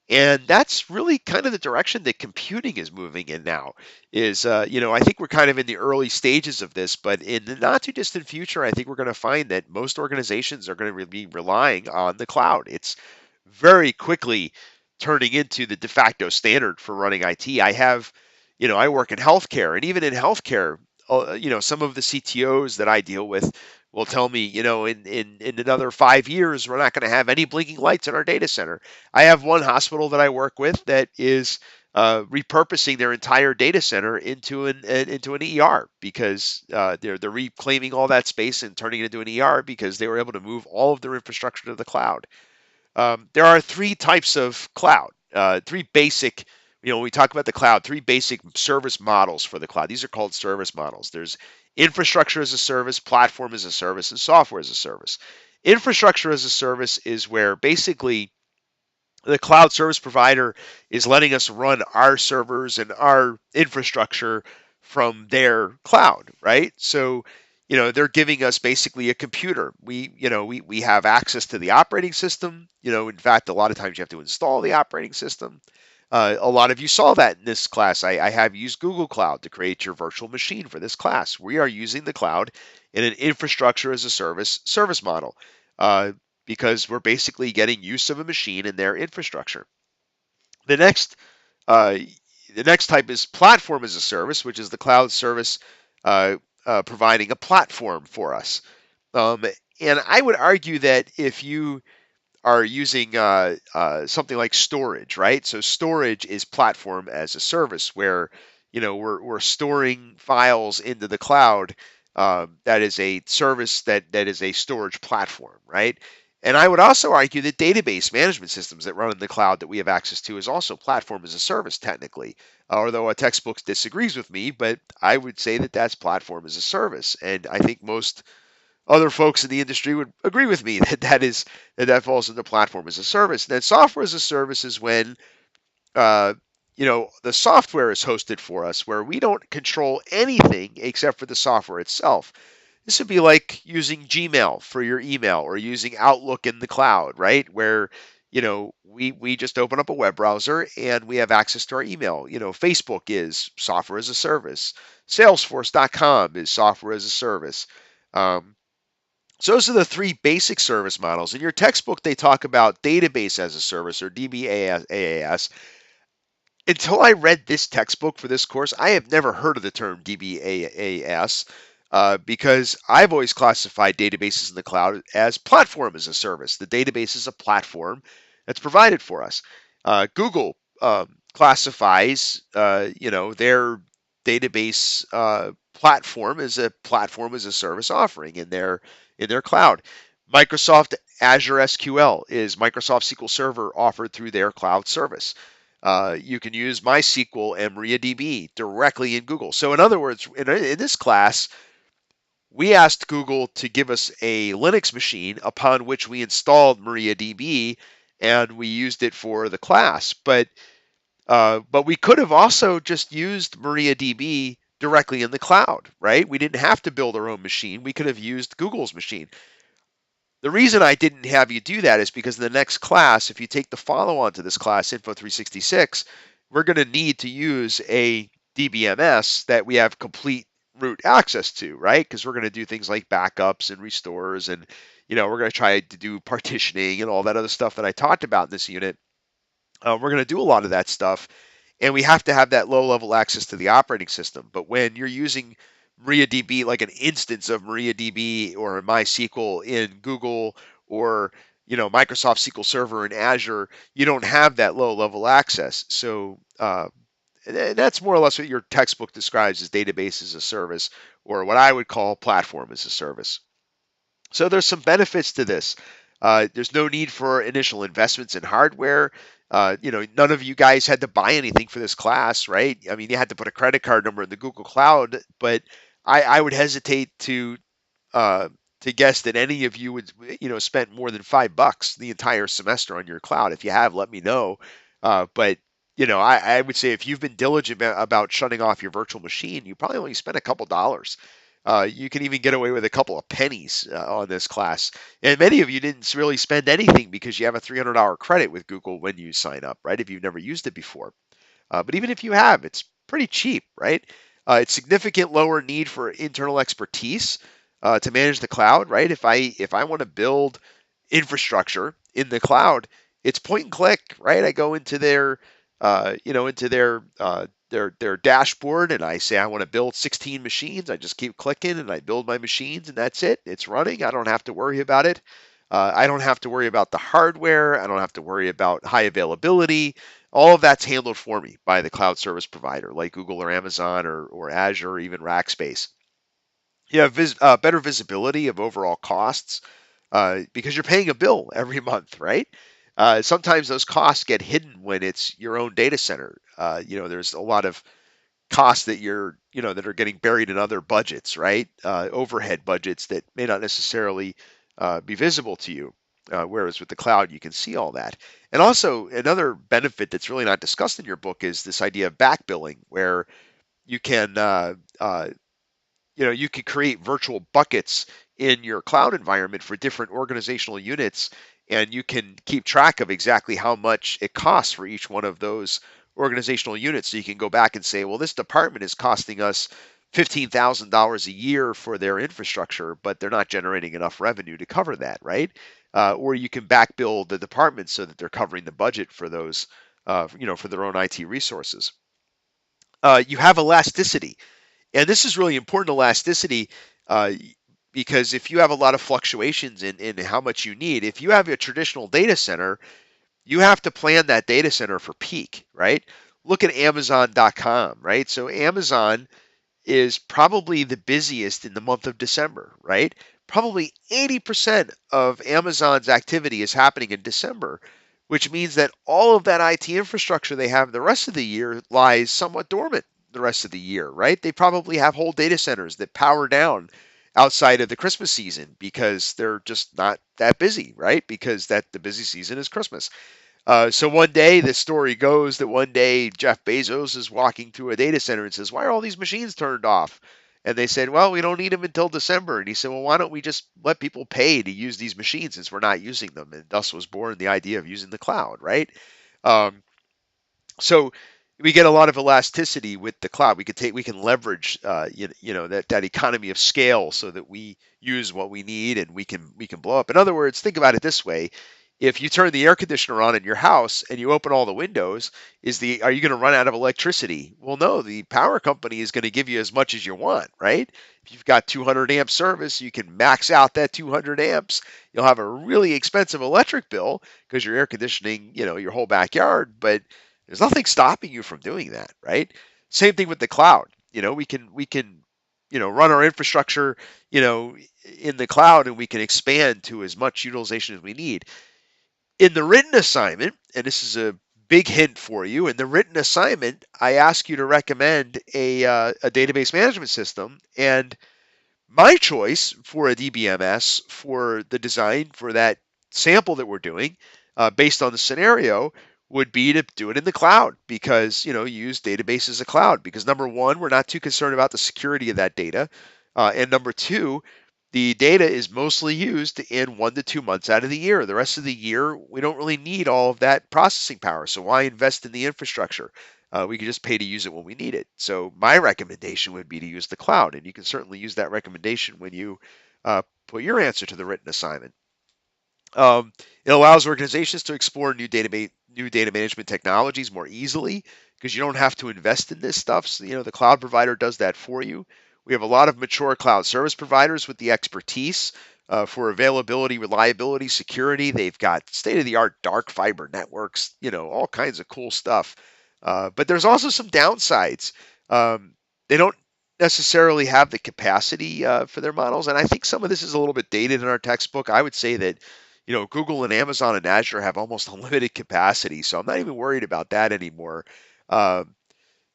And that's really kind of the direction that computing is moving in now. I think we're kind of in the early stages of this, but in the not too distant future, I think we're going to find that most organizations are going to be relying on the cloud. It's very quickly turning into the de facto standard for running IT. I work in healthcare, and even in healthcare, some of the CTOs that I deal with will tell me, in another 5 years, we're not going to have any blinking lights in our data center. I have one hospital that I work with that is repurposing their entire data center into an ER because they're reclaiming all that space and turning it into an ER because they were able to move all of their infrastructure to the cloud. There are 3 types of cloud, 3 basic, when we talk about the cloud, 3 basic service models for the cloud. These are called service models. There's infrastructure as a service, platform as a service, and software as a service. Infrastructure as a service is where basically the cloud service provider is letting us run our servers and our infrastructure from their cloud, right? So they're giving us basically a computer. We have access to the operating system. In fact, a lot of times you have to install the operating system. A lot of you saw that in this class. I have used Google Cloud to create your virtual machine for this class. We are using the cloud in an infrastructure as a service model, uh, because we're basically getting use of a machine in their infrastructure. The next uh, the next type is platform as a service, which is the cloud service uh, providing a platform for us. Um, and I would argue that if you are using something like storage, right? So storage is platform as a service, where we're storing files into the cloud. That is a service that is a storage platform, right? And I would also argue that database management systems that run in the cloud that we have access to is also platform as a service, technically. Although a textbook disagrees with me, but I would say that that's platform as a service. And I think most other folks in the industry would agree with me that falls into platform as a service. And then software as a service is when uh, the software is hosted for us, where we don't control anything except for the software itself. This would be like using Gmail for your email, or using Outlook in the cloud, right? Where we just open up a web browser and we have access to our email. Facebook is software as a service. Salesforce.com is software as a service. Um, so those are the three basic service models. In your textbook, they talk about database as a service, or DBAS. Until I read this textbook for this course, I have never heard of the term DBAS, because I've always classified databases in the cloud as platform as a service. The database is a platform that's provided for us. Google classifies, their database platform as a service offering in their cloud. Microsoft Azure SQL is Microsoft SQL Server offered through their cloud service. You can use MySQL and MariaDB directly in Google. So in other words, in this class, we asked Google to give us a Linux machine upon which we installed MariaDB, and we used it for the class. But we could have also just used MariaDB directly in the cloud, right? We didn't have to build our own machine. We could have used Google's machine. The reason I didn't have you do that is because in the next class, if you take the follow-on to this class, Info 366, we're going to need to use a DBMS that we have complete root access to, right? Because we're going to do things like backups and restores, and we're going to try to do partitioning and all that other stuff that I talked about in this unit. We're going to do a lot of that stuff, and we have to have that low-level access to the operating system. But when you're using MariaDB, like an instance of MariaDB or MySQL in Google, or Microsoft SQL Server in Azure, you don't have that low-level access. So that's more or less what your textbook describes as database as a service, or what I would call platform as a service. So there's some benefits to this. There's no need for initial investments in hardware. None of you guys had to buy anything for this class, right? I mean, you had to put a credit card number in the Google Cloud, but I would hesitate uh, to guess that any of you would, spent more than $5 the entire semester on your cloud. If you have, let me know. But I would say if you've been diligent about shutting off your virtual machine, you probably only spent a couple dollars. You can even get away with a couple of pennies on this class. And many of you didn't really spend anything because you have a $300 credit with Google when you sign up, right? If you've never used it before. But even if you have, it's pretty cheap, right? It's significant lower need for internal expertise to manage the cloud, right? If I want to build infrastructure in the cloud, it's point and click, right? I go into their dashboard, and I say I want to build 16 machines. I just keep clicking and I build my machines, and that's it. It's running. I don't have to worry about it. I don't have to worry about the hardware. I don't have to worry about high availability. All of that's handled for me by the cloud service provider like Google or Amazon or Azure or even Rackspace. You have better visibility of overall costs because you're paying a bill every month, right? Sometimes those costs get hidden when it's your own data center. There's a lot of costs that are getting buried in other budgets, right? Overhead budgets that may not necessarily be visible to you. Whereas with the cloud, you can see all that. And also, another benefit that's really not discussed in your book is this idea of back billing, where you can you could create virtual buckets in your cloud environment for different organizational units, and you can keep track of exactly how much it costs for each one of those organizational units. So you can go back and say, well, this department is costing us $15,000 a year for their infrastructure, but they're not generating enough revenue to cover that, right? Or you can back bill the department so that they're covering the budget for those, for their own IT resources. You have elasticity, and this is really important, elasticity, uh, because if you have a lot of fluctuations in how much you need, if you have a traditional data center, you have to plan that data center for peak, right? Look at Amazon.com, right? So Amazon is probably the busiest in the month of December, right? Probably 80% of Amazon's activity is happening in December, which means that all of that IT infrastructure they have the rest of the year lies somewhat dormant the rest of the year, right? They probably have whole data centers that power down outside of the Christmas season because they're just not that busy, right? Because that the busy season is Christmas. So one day, the story goes that one day Jeff Bezos is walking through a data center and says, "Why are all these machines turned off?" And they said, "Well, we don't need them until December." And he said, "Well, why don't we just let people pay to use these machines since we're not using them?" And thus was born the idea of using the cloud, right? Um, so we get a lot of elasticity with the cloud. We can leverage that economy of scale so that we use what we need and we can blow up. In other words, think about it this way: if you turn the air conditioner on in your house and you open all the windows, are you going to run out of electricity? Well, no, the power company is going to give you as much as you want, right? If you've got 200 amp service, you can max out that 200 amps. You'll have a really expensive electric bill because you're air conditioning, your whole backyard, but there's nothing stopping you from doing that, right? Same thing with the cloud. We can run our infrastructure, you know, in the cloud, and we can expand to as much utilization as we need. In the written assignment, and this is a big hint for you, in the written assignment, I ask you to recommend a database management system, and my choice for a DBMS for the design for that sample that we're doing, based on the scenario, would be to do it in the cloud because you use database as a cloud because number one, we're not too concerned about the security of that data, and number two, the data is mostly used in 1 to 2 months out of the year. The rest of the year, we don't really need all of that processing power. So why invest in the infrastructure? We can just pay to use it when we need it. So my recommendation would be to use the cloud, and you can certainly use that recommendation when you put your answer to the written assignment. It allows organizations to explore new data management technologies more easily because you don't have to invest in this stuff. So, the cloud provider does that for you. We have a lot of mature cloud service providers with the expertise for availability, reliability, security. They've got state-of-the-art dark fiber networks, all kinds of cool stuff. But there's also some downsides. They don't necessarily have the capacity for their models, and I think some of this is a little bit dated in our textbook. I would say that Google and Amazon and Azure have almost unlimited capacity, so I'm not even worried about that anymore. Um,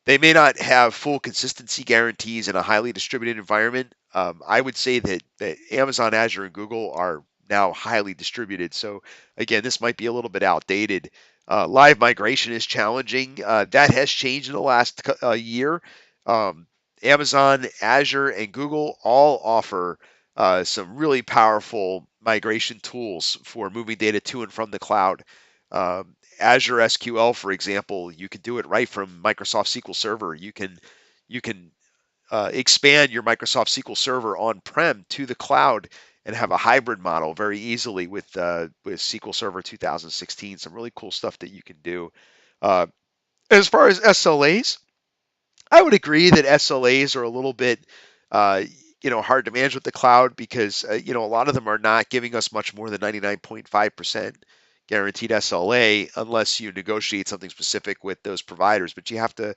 they may not have full consistency guarantees in a highly distributed environment. I would say that Amazon, Azure, and Google are now highly distributed. So again, this might be a little bit outdated. Live migration is challenging. That has changed in the last year. Um, Amazon, Azure, and Google all offer some really powerful migration tools for moving data to and from the cloud. Azure SQL, for example, you can do it right from Microsoft SQL Server. You can expand your Microsoft SQL Server on-prem to the cloud and have a hybrid model very easily with SQL Server 2016. Some really cool stuff that you can do. Uh, as far as SLAs, I would agree that SLAs are a little bit, uh, hard to manage with the cloud because a lot of them are not giving us much more than 99.5% guaranteed SLA unless you negotiate something specific with those providers. But you have to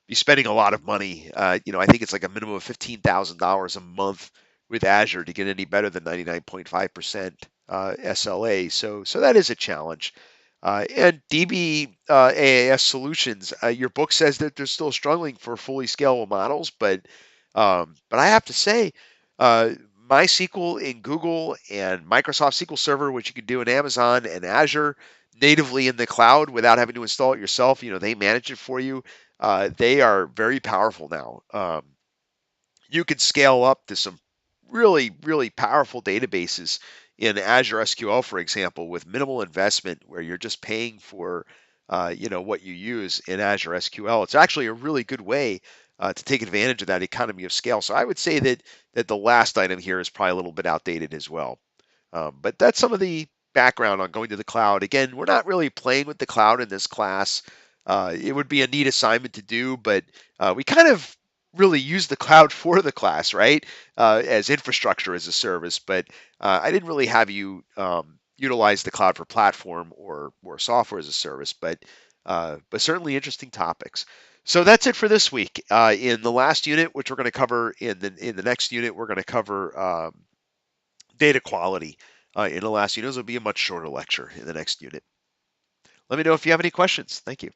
be spending a lot of money. I think it's like a minimum of $15,000 a month with Azure to get any better than 99.5% SLA. So that is a challenge. And DB AAS solutions, your book says that they're still struggling for fully scalable models, but I have to say, uh, MySQL in Google and Microsoft SQL Server, which you can do in Amazon and Azure natively in the cloud without having to install it yourself, they manage it for you. They are very powerful now. you could scale up to some really, really powerful databases in Azure SQL, for example, with minimal investment, where you're just paying for, what you use in Azure SQL. It's actually a really good way to take advantage of that economy of scale. So I would say that the last item here is probably a little bit outdated as well. But that's some of the background on going to the cloud. Again, we're not really playing with the cloud in this class. It would be a neat assignment to do, but we kind of really use the cloud for the class, right? As infrastructure as a service. But I didn't really have you utilize the cloud for platform or software as a service. But certainly interesting topics. So that's it for this week. In the last unit, which we're going to cover in the next unit, we're going to cover data quality. In the last unit, this will be a much shorter lecture in the next unit. Let me know if you have any questions. Thank you.